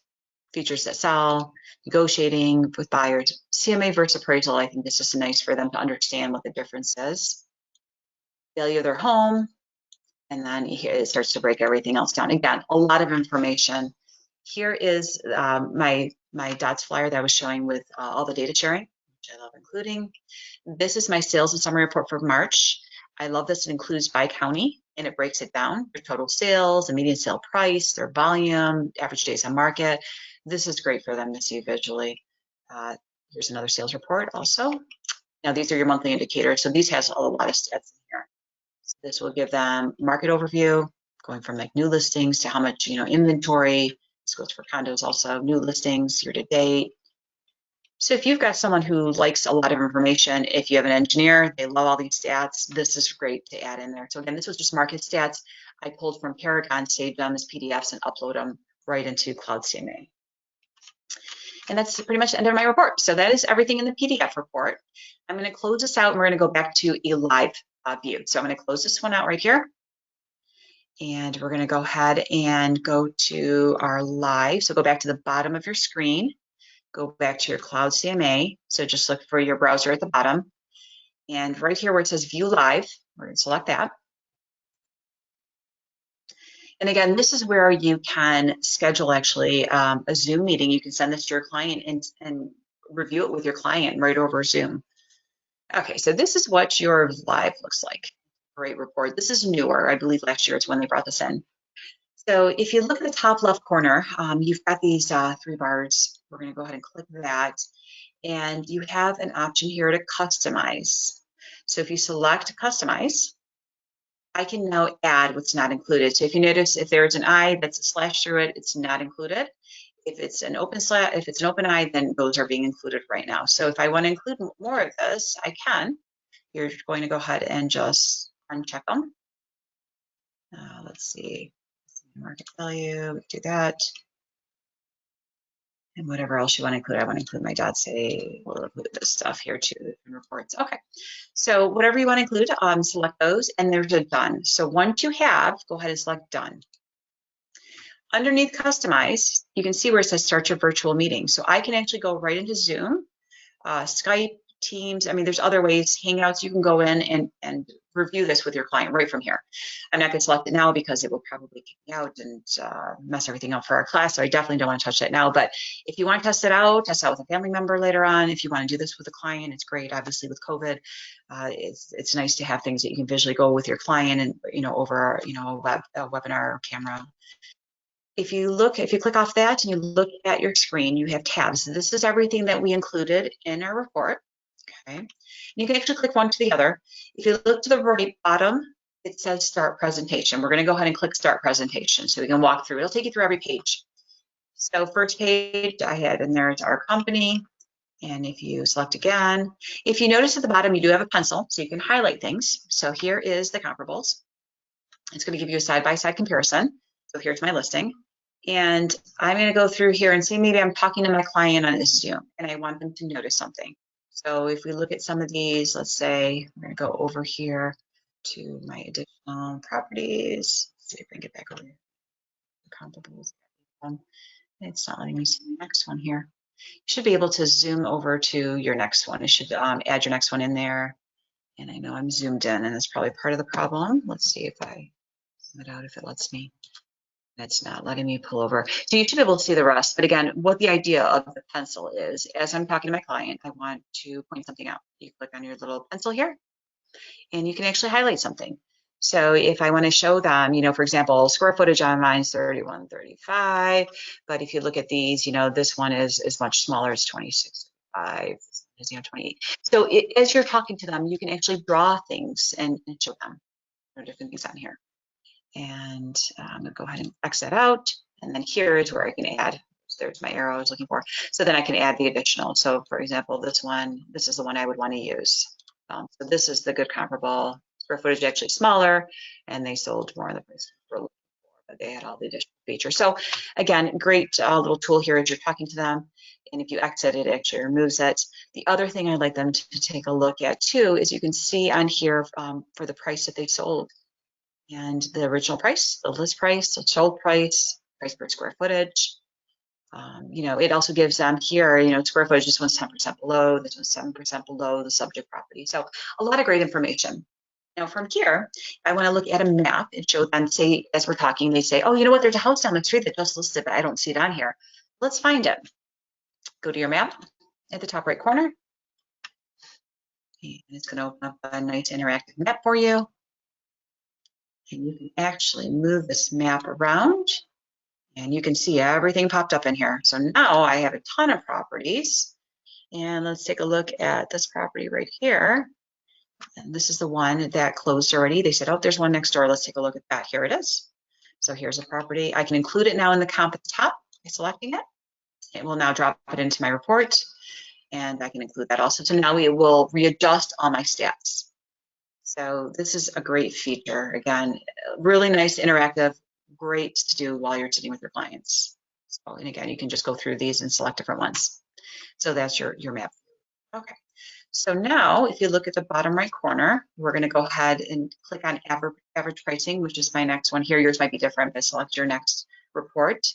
features that sell, negotiating with buyers, CMA versus appraisal. I think it's just nice for them to understand what the difference is. Value of their home, and then here it starts to break everything else down. Again, a lot of information. Here is my DOTS flyer that I was showing with all the data sharing, which I love including. This is my sales and summary report for March. I love this. It includes by county, and it breaks it down. Their total sales, the median sale price, their volume, average days on market. This is great for them to see visually. Here's another sales report also. Now, these are your monthly indicators. So these has a lot of stats in here. So this will give them market overview, going from like new listings to how much, inventory. This goes for condos also, new listings, year to date. So if you've got someone who likes a lot of information, if you have an engineer, they love all these stats, this is great to add in there. So again, this was just market stats I pulled from Paragon, saved them as PDFs and upload them right into Cloud CMA. And that's pretty much the end of my report. So that is everything in the PDF report. I'm going to close this out and we're going to go back to a live view. So I'm going to close this one out right here. And we're going to go ahead and go to our live. So go back to the bottom of your screen. Go back to your Cloud CMA. So just look for your browser at the bottom. And right here where it says View Live, we're going to select that. And again, this is where you can schedule actually a Zoom meeting. You can send this to your client and review it with your client right over Zoom. Okay, so this is what your live looks like. Great report. This is newer. I believe last year is when they brought this in. So if you look at the top left corner, you've got these 3 bars. We're going to go ahead and click that. And you have an option here to customize. So if you select customize, I can now add what's not included. So if you notice, if there's an I that's a slash through it, it's not included. If it's an open slash, if it's an open I, then those are being included right now. So if I want to include more of this, I can. You're going to go ahead and just uncheck them. Let's see, market value, do that. And whatever else you want to include, I want to include my .ca, we'll include this stuff here too, in reports. Okay, so whatever you want to include, select those, and there's a done. So once you have, go ahead and select done. Underneath customize, you can see where it says start your virtual meeting. So I can actually go right into Zoom, Skype, Teams. I mean, there's other ways, Hangouts. You can go in and review this with your client right from here. I'm not going to select it now because it will probably kick me out and mess everything up for our class. So I definitely don't want to touch that now. But if you want to test it out with a family member later on, if you want to do this with a client, it's great. Obviously with COVID, it's nice to have things that you can visually go with your client and, over, a webinar or camera. If you click off that and you look at your screen, you have tabs. This is everything that we included in our report. Okay, you can actually click one to the other. If you look to the right bottom, it says start presentation. We're going to go ahead and click start presentation so we can walk through. It'll take you through every page. So first page I had in there is our company. And if you select again, if you notice at the bottom, you do have a pencil so you can highlight things. So here is the comparables. It's going to give you a side-by-side comparison. So here's my listing. And I'm going to go through here and say maybe I'm talking to my client on Zoom and I want them to notice something. So if we look at some of these, let's say we're going to go over here to my additional properties. Let's see if I can get back over here. Comparables. It's not letting me see the next one here. You should be able to zoom over to your next one. It should add your next one in there. And I know I'm zoomed in, and that's probably part of the problem. Let's see if I zoom it out, if it lets me. That's not letting me pull over. So you should be able to see the rest. But again, what the idea of the pencil is, as I'm talking to my client, I want to point something out. You click on your little pencil here, and you can actually highlight something. So if I want to show them, for example, square footage on mine is 3135, but if you look at these, this one is much smaller, it's 26.5, is 28. So as you're talking to them, you can actually draw things and show them different things on here. And I'm going to go ahead and X that out. And then here is where I can add. There's my arrow I was looking for. So then I can add the additional. So for example, this is the one I would want to use. So this is the good comparable. Square footage actually smaller, and they sold more in the price we're looking for, but they had all the additional features. So again, great little tool here as you're talking to them. And if you exit, it actually removes it. The other thing I'd like them to take a look at too is you can see on here for the price that they sold. And the original price, the list price, the sold price, price per square footage. It also gives them here, square footage, this one's 10% below, this one's 7% below the subject property. So a lot of great information. Now from here, I want to look at a map and show them, say, as we're talking, they say, oh, you know what, there's a house down the street that just listed, but I don't see it on here. Let's find it. Go to your map at the top right corner. And it's going to open up a nice interactive map for you. And you can actually move this map around and you can see everything popped up in here. So now I have a ton of properties, and let's take a look at this property right here. And this is the one that closed already. They said, oh, there's one next door. Let's take a look at that. Here it is. So here's a property. I can include it now in the comp at the top by selecting it. It will now drop it into my report, and I can include that also. So now it will readjust all my stats. So this is a great feature. Again, really nice, interactive, great to do while you're sitting with your clients. So, and again, you can just go through these and select different ones. So that's your map. Okay. So now if you look at the bottom right corner, we're going to go ahead and click on average pricing, which is my next one here. Yours might be different, but select your next report.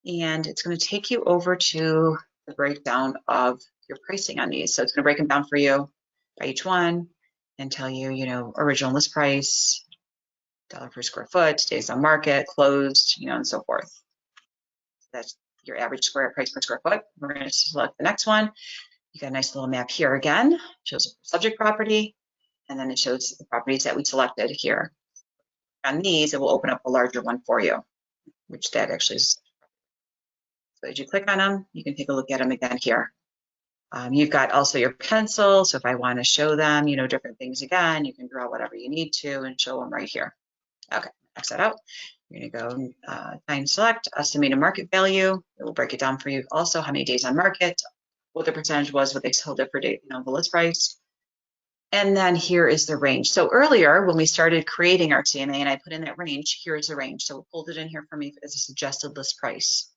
And it's going to take you over to the breakdown of your pricing on these. So it's going to break them down for you by each one and tell you, original list price, dollar per square foot, days on market, closed, and so forth. That's your average price per square foot. We're going to select the next one. You got a nice little map here again. It shows the subject property, and then it shows the properties that we selected here. On these, it will open up a larger one for you, which that actually is. So as you click on them, you can take a look at them again here. You've got also your pencil. So if I want to show them, different things again, you can draw whatever you need to and show them right here. Okay, X that out. You're going to go time select, estimated market value. It will break it down for you also, how many days on market, what the percentage was, what they sold it for date, the list price. And then here is the range. So earlier when we started creating our CMA and I put in that range, here is the range. So it pulled it in here for me as a suggested list price.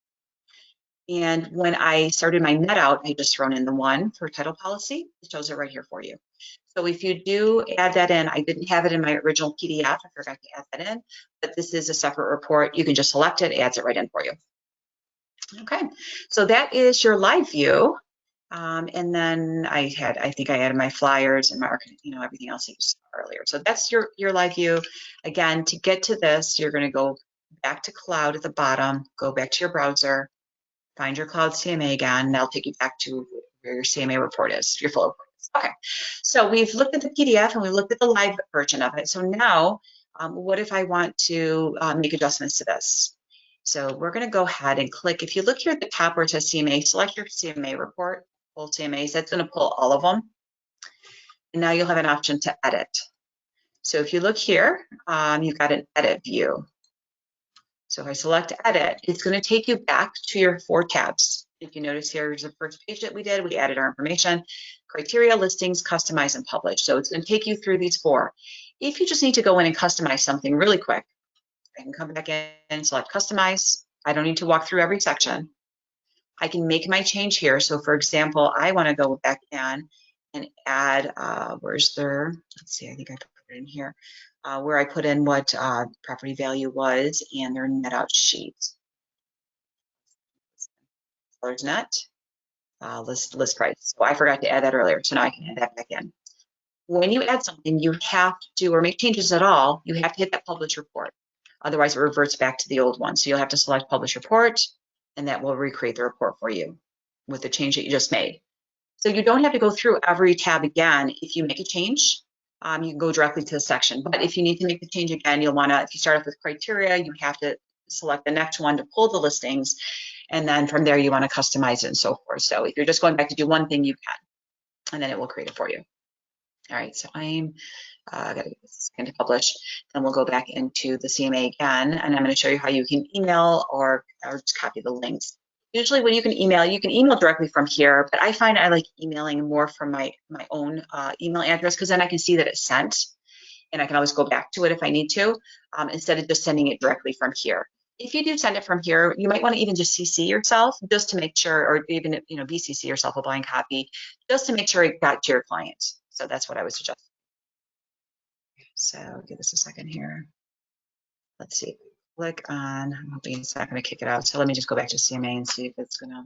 And when I started my net out, I just thrown in the 1 for title policy. It shows it right here for you. So if you do add that in, I didn't have it in my original PDF. I forgot to add that in, but this is a separate report. You can just select it, adds it right in for you. Okay, so that is your live view. And then I think I added my flyers and my, everything else you saw earlier. So that's your live view. Again, to get to this, you're going to go back to Cloud at the bottom, go back to your browser, find your Cloud CMA again, and that'll take you back to where your CMA report is, your full report is. Okay, so we've looked at the PDF and we looked at the live version of it. So now, what if I want to make adjustments to this? So we're going to go ahead and click. If you look here at the top where it says CMA, select your CMA report, pull CMAs. That's going to pull all of them. And now you'll have an option to edit. So if you look here, you've got an edit view. So if I select edit, it's going to take you back to your 4 tabs. If you notice here is the first page that we did. We added our information, criteria, listings, customize, and publish. So it's going to take you through these 4. If you just need to go in and customize something really quick, I can come back in and select customize, I don't need to walk through every section. I can make my change here. So for example, I want to go back in and add, where's their, let's see, I think I put it in here, where I put in what property value was and their net out sheet. Seller's net, list price. So I forgot to add that earlier. So now I can add that back in. When you add something, you have to, or make changes at all, you have to hit that publish report. Otherwise, it reverts back to the old one. So you'll have to select publish report, and that will recreate the report for you with the change that you just made. So you don't have to go through every tab again. If you make a change, you can go directly to the section. But if you need to make the change again, you'll want to, if you start off with criteria, you have to select the next one to pull the listings. And then from there, you want to customize it and so forth. So if you're just going back to do one thing, you can, and then it will create it for you. All right, so I'm going to publish. Then we'll go back into the CMA again, and I'm going to show you how you can email or just copy the links. Usually when you can email directly from here, but I find I like emailing more from my own email address, because then I can see that it's sent, and I can always go back to it if I need to, instead of just sending it directly from here. If you do send it from here, you might want to even just CC yourself, just to make sure, or even, you know, BCC yourself a blind copy, just to make sure it got to your client. So that's what I would suggest. So give us a second here. Let's see. Click on, I'm hoping it's not going to kick it out. So let me just go back to CMA and see if it's going to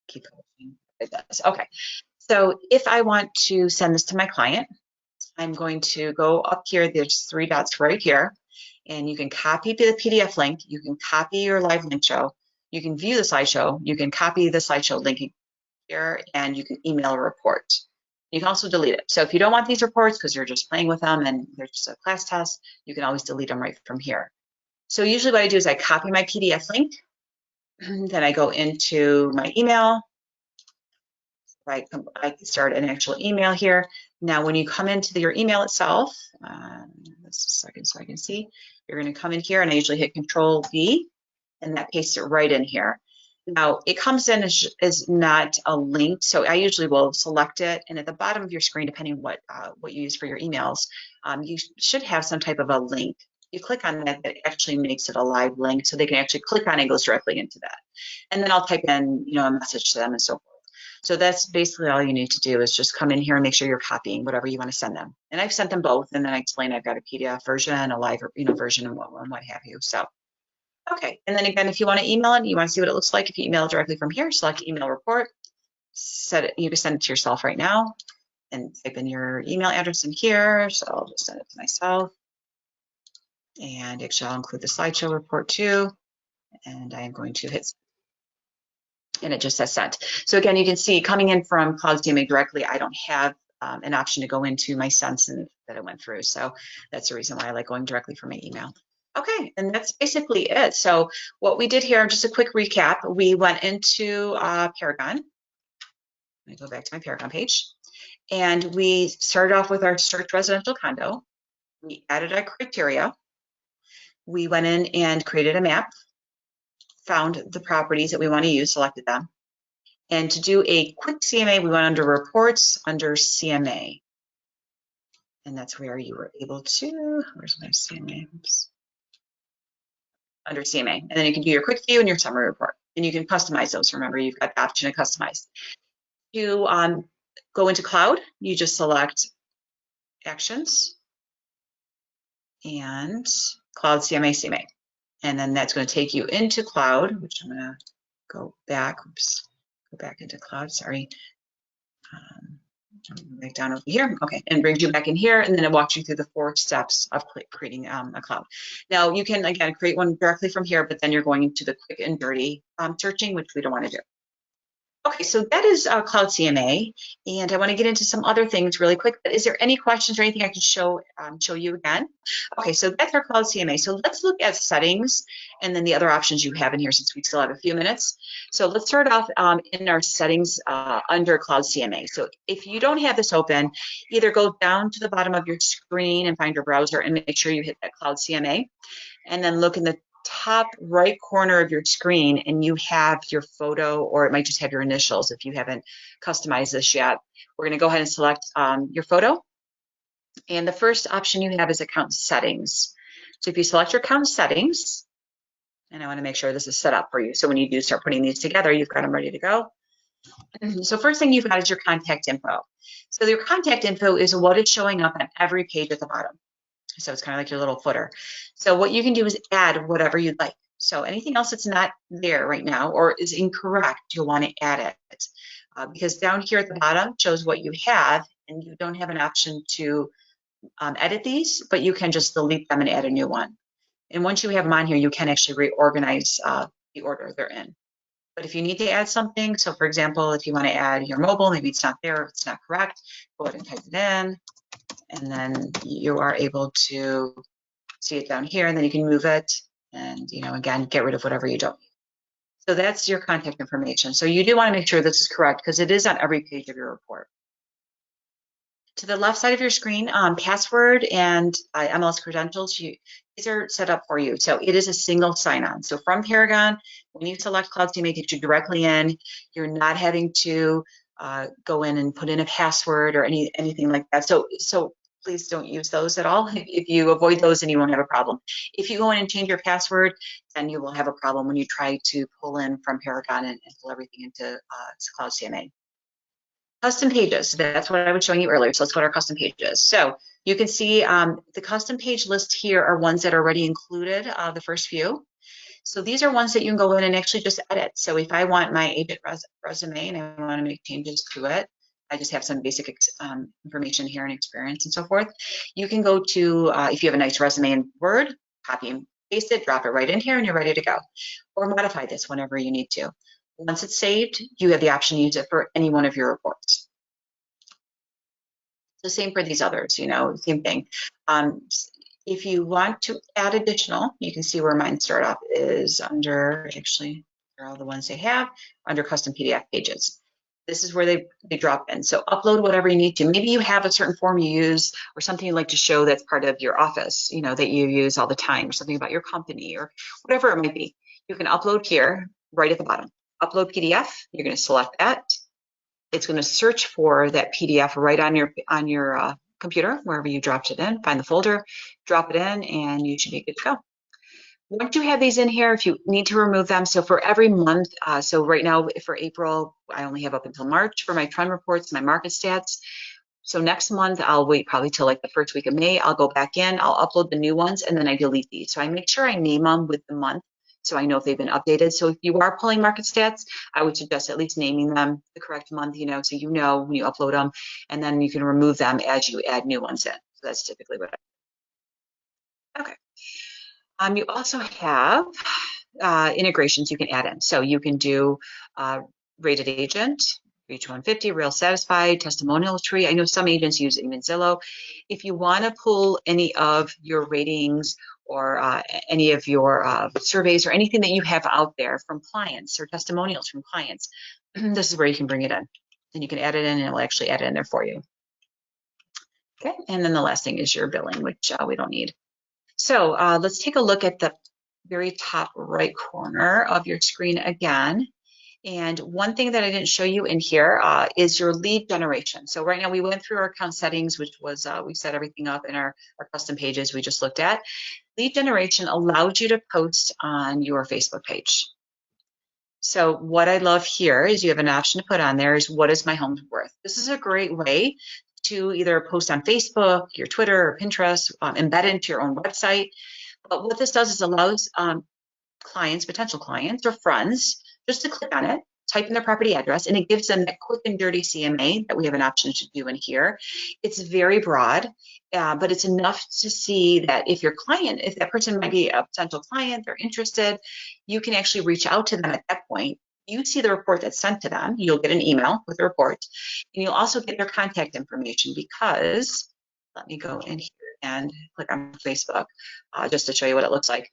keep publishing. It does. Okay. So if I want to send this to my client, I'm going to go up here. There's 3 dots right here, and you can copy the PDF link. You can copy your live link show. You can view the slideshow. You can copy the slideshow link here, and you can email a report. You can also delete it. So if you don't want these reports because you're just playing with them and they're just a class test, you can always delete them right from here. So usually what I do is I copy my PDF link, then I go into my email. I start an actual email here. Now, when you come into your email itself, just a second so I can see, you're going to come in here, and I usually hit Control-V, and that pastes it right in here. Now, it comes in as not a link, so I usually will select it, and at the bottom of your screen, depending what you use for your emails, you should have some type of a link. You click on that, that actually makes it a live link, so they can actually click on it and goes directly into that. And then I'll type in, you know, a message to them and so forth. So that's basically all you need to do, is just come in here and make sure you're copying whatever you want to send them. And I've sent them both, and then I explain I've got a PDF version, a live, you know, version, and what have you. So. Okay, and then again, if you want to email it, you want to see what it looks like, if you email directly from here, select email report, set it, you can send it to yourself right now, and type in your email address in here. So I'll just send it to myself. And actually I'll include the slideshow report too. And I am going to hit, and it just says sent. So again, you can see coming in from Cloud CMA directly, I don't have an option to go into my sense and that it went through. So that's the reason why I like going directly from my email. Okay, and that's basically it. So what we did here, just a quick recap, we went into Paragon. Let me go back to my Paragon page. And we started off with our search residential condo. We added our criteria. We went in and created a map, found the properties that we want to use, selected them. And to do a quick CMA, we went under reports, under CMA. And that's where you were able to, where's my CMA? Oops. Under CMA, and then you can do your quick view and your summary report, and you can customize those. Remember, you've got the option to customize. To go into Cloud, you just select Actions and Cloud CMA, and then that's going to take you into Cloud, which I'm going to go back. Oops, go back into Cloud. Sorry. Back down over here, okay, and brings you back in here, and then it walks you through the 4 steps of creating a cloud. Now you can again create one directly from here, but then you're going into the quick and dirty searching, which we don't want to do. Okay, so that is Cloud CMA, and I want to get into some other things really quick. But is there any questions or anything I can show you again? Okay, so that's our Cloud CMA. So let's look at settings and then the other options you have in here, since we still have a few minutes. So let's start off in our settings under Cloud CMA. So if you don't have this open, either go down to the bottom of your screen and find your browser and make sure you hit that Cloud CMA, and then look in the top right corner of your screen, and you have your photo, or it might just have your initials if you haven't customized this yet. We're going to go ahead and select your photo, and the first option you have is account settings. So if you select your account settings, And I want to make sure this is set up for you. So when you do start putting these together, you've got them ready to go. So first thing you've got is your contact info. So your contact info is what is showing up on every page at the bottom. So it's kind of like your little footer. So what you can do is add whatever you'd like. So anything else that's not there right now or is incorrect, you'll want to add it. Because down here at the bottom shows what you have, and you don't have an option to edit these, but you can just delete them and add a new one. And once you have them on here, you can actually reorganize the order they're in. But if you need to add something, so for example, if you want to add your mobile, maybe it's not there, it's not correct, go ahead and type it in, and then you are able to see it down here, and then you can move it and, again, get rid of whatever you don't need. So that's your contact information. So you do want to make sure this is correct because it is on every page of your report. To the left side of your screen, password and MLS credentials, these are set up for you. So it is a single sign-on. So from Paragon, when you select Cloud CMA, it gets you directly in. You're not having to go in and put in a password or anything like that. So please don't use those at all. If you avoid those, then you won't have a problem. If you go in and change your password, then you will have a problem when you try to pull in from Paragon and pull everything into Cloud CMA. Custom pages, that's what I was showing you earlier. So let's go to our custom pages. So you can see the custom page list here are ones that are already included, the first few. So these are ones that you can go in and actually just edit. So if I want my agent resume and I want to make changes to it, I just have some basic information here and experience and so forth. You can go to, if you have a nice resume in Word, copy and paste it, drop it right in here and you're ready to go. Or modify this whenever you need to. Once it's saved, you have the option to use it for any one of your reports. So same for these others, same thing. If you want to add additional, you can see where mine start off is under, actually, they're all the ones they have, under custom PDF pages. This is where they drop in. So upload whatever you need to. Maybe you have a certain form you use or something you like to show that's part of your office, that you use all the time, or something about your company or whatever it might be. You can upload here right at the bottom. Upload PDF, you're going to select that. It's going to search for that PDF right on your computer, wherever you dropped it in, find the folder, drop it in, and you should be good to go. Once you have these in here, if you need to remove them, so for every month, so right now for April, I only have up until March for my trend reports, my market stats. So next month, I'll wait probably till like the first week of May. I'll go back in, I'll upload the new ones, and then I delete these. So I make sure I name them with the month so I know if they've been updated. So if you are pulling market stats, I would suggest at least naming them the correct month, so you know when you upload them, and then you can remove them as you add new ones in. So that's typically what I do. Okay. You also have integrations you can add in. So you can do rated agent, Reach 150, Real Satisfied, testimonial tree. I know some agents use even Zillow. If you want to pull any of your ratings or any of your surveys or anything that you have out there from clients or testimonials from clients, this is where you can bring it in. And you can add it in and it will actually add it in there for you. Okay, and then the last thing is your billing, which we don't need. So let's take a look at the very top right corner of your screen again. And one thing that I didn't show you in here is your lead generation. So right now we went through our account settings, which was we set everything up in our custom pages we just looked at. Lead generation allows you to post on your Facebook page. So what I love here is you have an option to put on there is what is my home worth? This is a great way to either post on Facebook, your Twitter, or Pinterest, embed it into your own website. But what this does is allows clients, potential clients, or friends just to click on it, type in their property address, and it gives them that quick and dirty CMA that we have an option to do in here. It's very broad, but it's enough to see that if your client, if that person might be a potential client, they're interested, you can actually reach out to them at that point. You see the report that's sent to them. You'll get an email with the report, and you'll also get their contact information because, let me go in here and click on Facebook just to show you what it looks like.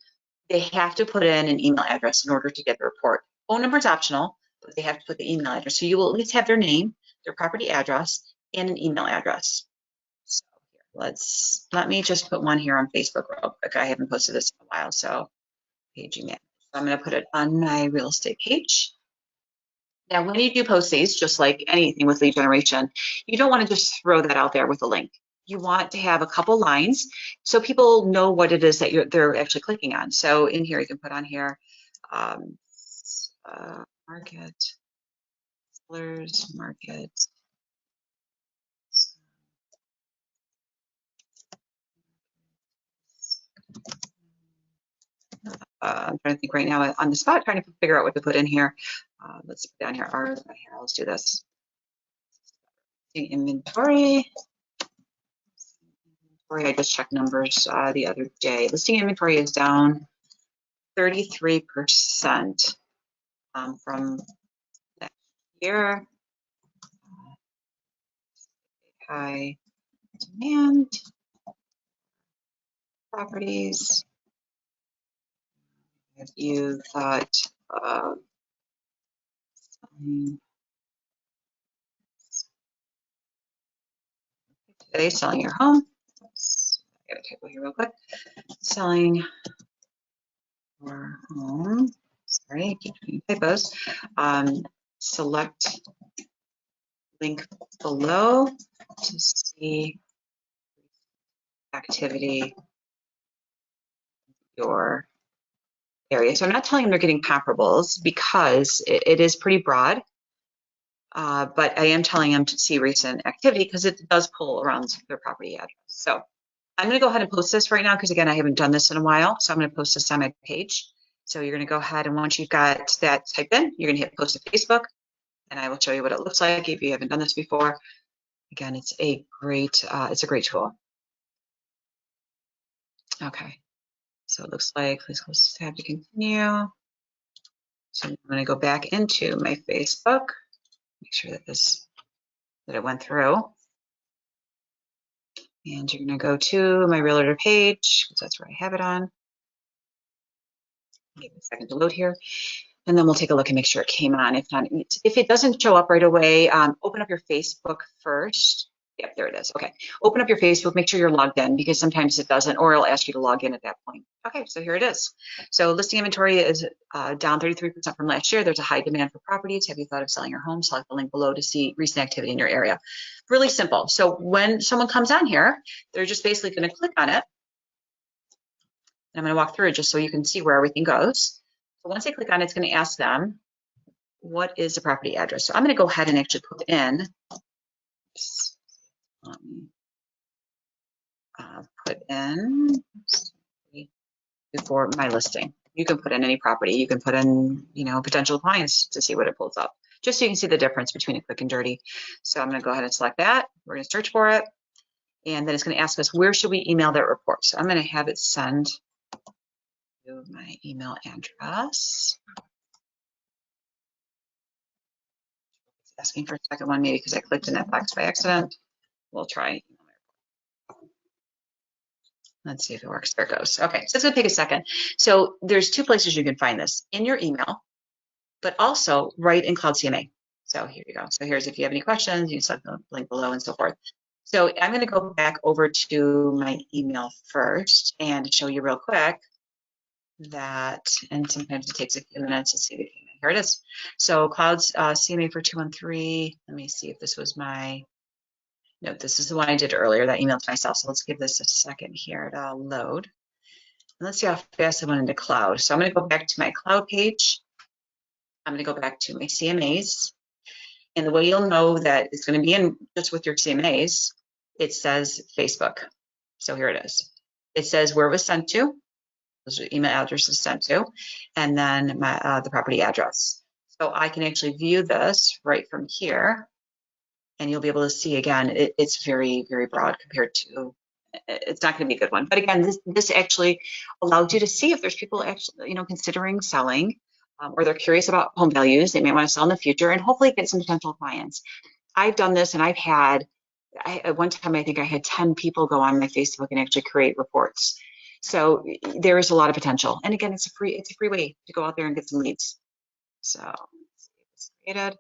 They have to put in an email address in order to get the report. Phone number is optional, but they have to put the email address. So you will at least have their name, their property address, and an email address. So here, let me just put one here on Facebook real quick. I haven't posted this in a while, so paging it. So I'm going to put it on my real estate page. Now, when you do post these, just like anything with lead generation, you don't want to just throw that out there with a link. you want to have a couple lines so people know what it is that they're actually clicking on. So in here, you can put on here, market, sellers, market. I'm trying to think right now on the spot, trying to figure out what to put in here. Let's put down here, let's do this. Inventory. I just checked numbers the other day. Listing inventory is down 33% from last year. High demand properties. Have you thought of selling your home? I gotta type here real quick. Selling your home. Sorry, I keep doing typos. Select link below to see activity your area. So I'm not telling them they're getting comparables because it is pretty broad, but I am telling them to see recent activity because it does pull around their property address. So I'm going to go ahead and post this right now because, again, I haven't done this in a while. So I'm going to post this on my page. So you're going to go ahead, and once you've got that typed in, you're going to hit post to Facebook, and I will show you what it looks like if you haven't done this before. Again, it's a great tool. Okay, so it looks like, please close this tab to continue. So I'm going to go back into my Facebook, make sure that it went through. And you're going to go to my realtor page because that's where I have it on. Give it a second to load here. And then we'll take a look and make sure it came on. If not, if it doesn't show up right away, open up your Facebook first. Yep, there it is. Okay, open up your Facebook, make sure you're logged in because sometimes it doesn't, or it'll ask you to log in at that point. Okay, so here it is. So listing inventory is down 33% from last year. There's a high demand for properties. Have you thought of selling your home? Select the link below to see recent activity in your area. Really simple. So when someone comes on here, they're just basically going to click on it. And I'm going to walk through it just so you can see where everything goes. So once they click on it, it's going to ask them, what is the property address? So I'm going to go ahead and actually put in, before my listing. You can put in any property. You can put in, potential clients to see what it pulls up, just so you can see the difference between a quick and dirty. So I'm going to go ahead and select that. We're going to search for it. And then it's going to ask us, where should we email that report? So I'm going to have it send to my email address. It's asking for a second one, maybe because I clicked in that box by accident. We'll try. Let's see if it works. There it goes. Okay, so it's going to take a second. So there's two places you can find this: in your email, but also right in Cloud CMA. So here you go. So here's, if you have any questions, you can select the link below and so forth. So I'm going to go back over to my email first and show you real quick that, and sometimes it takes a few minutes to see the email. Here it is. So Cloud's CMA for 213. Let me see if this was my, no, this is the one I did earlier, that email to myself. So let's give this a second here to load. And let's see how fast I went into Cloud. So I'm going to go back to my Cloud page. I'm going to go back to my CMAs. And the way you'll know that it's going to be in just with your CMAs, it says Facebook. So here it is. It says where it was sent to, those email address is sent to, and then the property address. So I can actually view this right from here, and you'll be able to see, again, it's very, very broad compared to, it's not going to be a good one. But again, this actually allows you to see if there's people actually, considering selling, or they're curious about home values. They may want to sell in the future and hopefully get some potential clients. I've done this, and I've had, at one time, I think I had 10 people go on my Facebook and actually create reports. So there is a lot of potential. And again, it's a free way to go out there and get some leads. So it's created,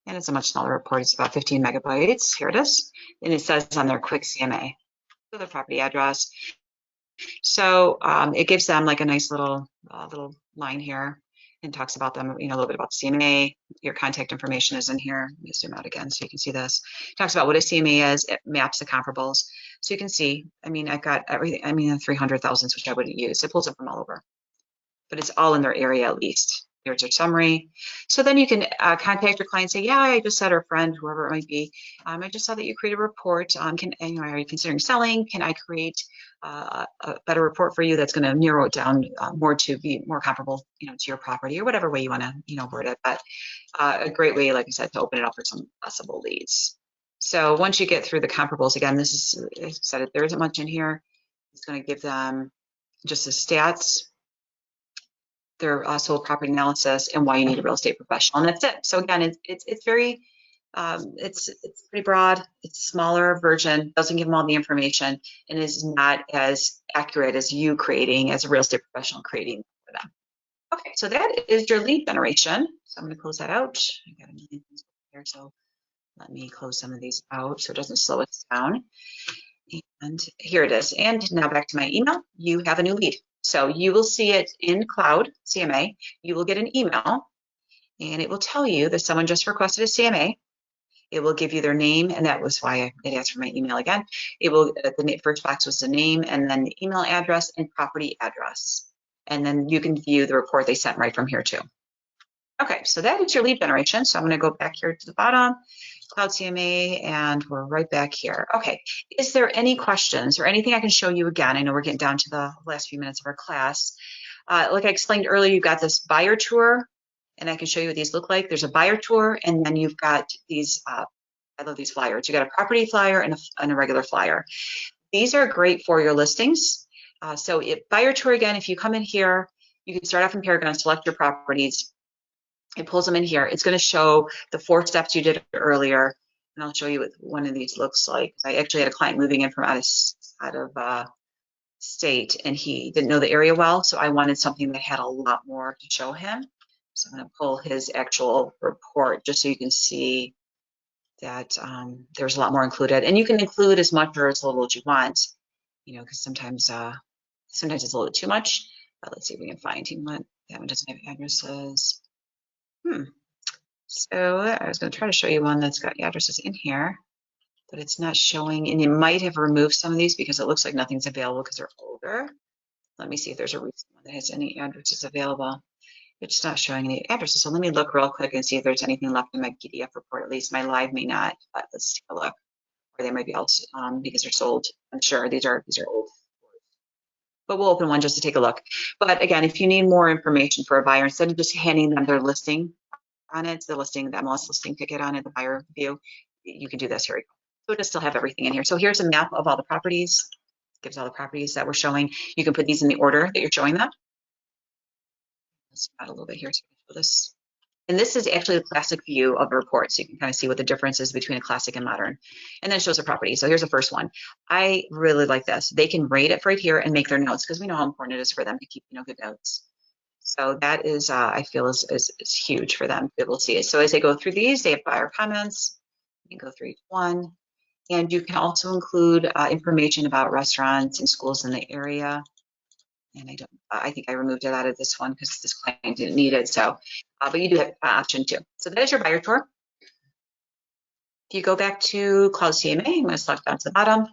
and it's a much smaller report. It's about 15 megabytes. Here it is. And it says on their quick CMA, so the property address. So it gives them like a nice little line here and talks about them, a little bit about the CMA. Your contact information is in here. Let me zoom out again so you can see this. It talks about what a CMA is. It maps the comparables. So you can see, I mean, I've got everything, I mean, 300,000, which I wouldn't use. It pulls it from all over, but it's all in their area at least. Here's your summary. So then you can contact your client and say, yeah, I just said, or friend, whoever it might be, I just saw that you created a report. Are you considering selling? Can I create a better report for you that's going to narrow it down more to be more comparable, to your property, or whatever way you want to, word it. But a great way, like I said, to open it up for some possible leads. So once you get through the comparables, again, this is, I said, there isn't much in here. It's going to give them just the stats, their sold property analysis, and why you need a real estate professional, and that's it. So again, it's very it's pretty broad. It's a smaller version, doesn't give them all the information, and is not as accurate as you creating as a real estate professional creating for them. Okay, so that is your lead generation. So I'm going to close that out. I got a million things here, so let me close some of these out so it doesn't slow us down. And here it is. And now back to my email. You have a new lead. So you will see it in Cloud CMA. You will get an email, and it will tell you that someone just requested a CMA. It will give you their name, and that was why it asked for my email again. It will, the first box was the name, and then the email address and property address. And then you can view the report they sent right from here too. Okay, so that is your lead generation. So I'm going to go back here to the bottom, Cloud CMA, and we're right back here. Okay, is there any questions or anything I can show you again? I know we're getting down to the last few minutes of our class. Like I explained earlier, you've got this buyer tour, and I can show you what these look like. There's a buyer tour, and then you've got these, I love these flyers. You got a property flyer and a regular flyer. These are great for your listings. So buyer tour, again, if you come in here, you can start off in Paragon, select your properties. It pulls them in here. It's going to show the 4 steps you did earlier, and I'll show you what one of these looks like. I actually had a client moving in from out of state, and he didn't know the area well, so I wanted something that had a lot more to show him. So I'm going to pull his actual report just so you can see that there's a lot more included, and you can include as much or as little as you want, because sometimes it's a little bit too much. But let's see if we can find him. That one doesn't have addresses. So I was going to try to show you one that's got addresses in here, but it's not showing, and you might have removed some of these because it looks like nothing's available because they're older. Let me see if there's a recent one that has any addresses available. It's not showing any addresses, so let me look real quick and see if there's anything left in my PDF report. At least my live may not, but let's take a look. Or they might be else because they're sold. I'm sure these are old. But we'll open one just to take a look. But again, if you need more information for a buyer, instead of just handing them their listing on it, the MLS listing ticket on it, the buyer view, you can do this. Here we go. So it'll still have everything in here. So here's a map of all the properties. It gives all the properties that we're showing. You can put these in the order that you're showing them. Let's add a little bit here to show this. And this is actually the classic view of a report, so you can kind of see what the difference is between a classic and modern. And then it shows the property. So here's the first one. I really like this. They can rate it right here and make their notes because we know how important it is for them to keep good notes. So that is, I feel, is huge for them to be able to see it. So as they go through these, they have buyer comments. You can go through each one. And you can also include information about restaurants and schools in the area. And I think I removed it out of this one because this client didn't need it. So, but you do have an option too. So that is your buyer tour. If you go back to Cloud CMA, I'm going to select down to the bottom.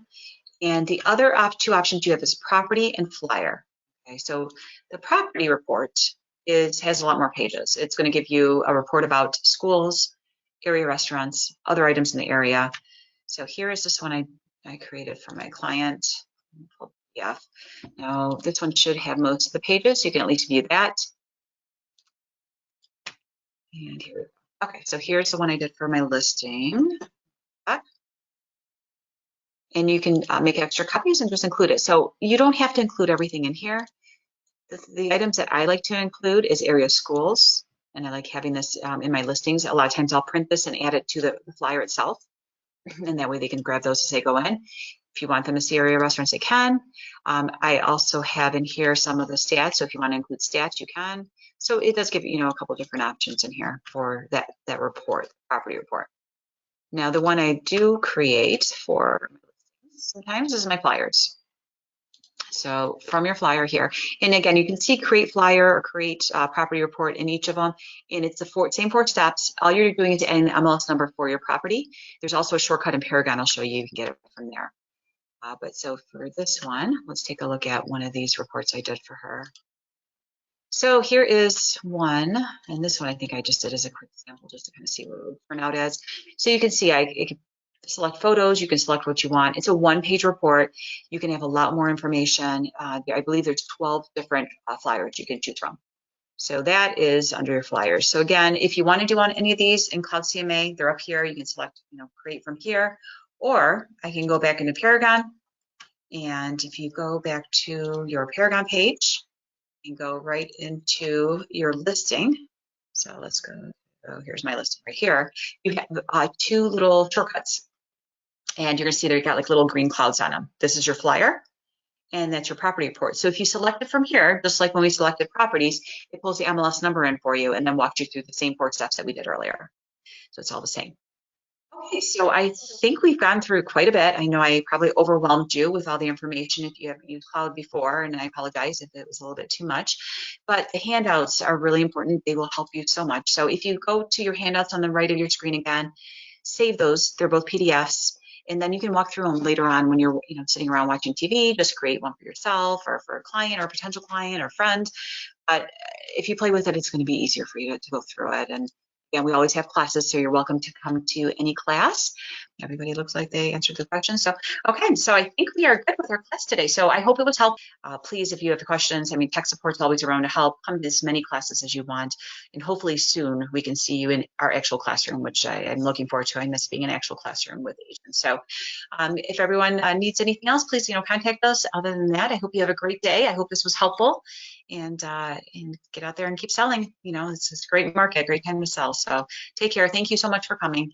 And the other 2 options you have is property and flyer. Okay, so the property report has a lot more pages. It's going to give you a report about schools, area restaurants, other items in the area. So here is this one I created for my client. Yeah. Now this one should have most of the pages, so you can at least view that. And here we go. Okay, so here's the one I did for my listing. And you can make extra copies and just include it. So you don't have to include everything in here. The items that I like to include is area schools, and I like having this in my listings. A lot of times I'll print this and add it to the flyer itself, and that way they can grab those as they go in. If you want them to see area restaurants, they can. I also have in here some of the stats, so if you want to include stats, you can. So it does give you a couple different options in here for that report, property report. Now the one I do create for sometimes is my flyers. So from your flyer here, and again, you can see create flyer or create property report in each of them, and it's the same 4 steps. All you're doing is adding the MLS number for your property. There's also a shortcut in Paragon I'll show you. You can get it from there. But so for this one, let's take a look at one of these reports I did for her. So here is one, and this one I think I just did as a quick sample just to kind of see what it would turn out as. So you can see I can select photos, you can select what you want. It's a one-page report. You can have a lot more information. I believe there's 12 different flyers you can choose from. So that is under your flyers. So again, if you want to do on any of these in Cloud CMA, they're up here. You can select, create from here, or I can go back into Paragon. And if you go back to your Paragon page, and go right into your listing. So let's go, here's my listing right here. You have two little shortcuts, and you're gonna see they've got like little green clouds on them. This is your flyer, and that's your property report. So if you select it from here, just like when we selected properties, it pulls the MLS number in for you and then walks you through the same 4 steps that we did earlier. So it's all the same. Okay, so I think we've gone through quite a bit. I know I probably overwhelmed you with all the information if you haven't used Cloud before, and I apologize if it was a little bit too much. But the handouts are really important. They will help you so much. So if you go to your handouts on the right of your screen again, save those. They're both PDFs. And then you can walk through them later on when you're sitting around watching TV. Just create one for yourself or for a client or a potential client or friend. But if you play with it, it's going to be easier for you to go through it. And again, we always have classes, so you're welcome to come to any class. Everybody looks like they answered the question. So, okay, so I think we are good with our class today. So I hope it was helpful. Please, if you have questions, tech support's always around to help. Come to as many classes as you want. And hopefully soon we can see you in our actual classroom, which I'm looking forward to. I miss being in an actual classroom with agents. So if everyone needs anything else, please, contact us. Other than that, I hope you have a great day. I hope this was helpful. And get out there and keep selling. It's a great market, great time to sell. So take care. Thank you so much for coming.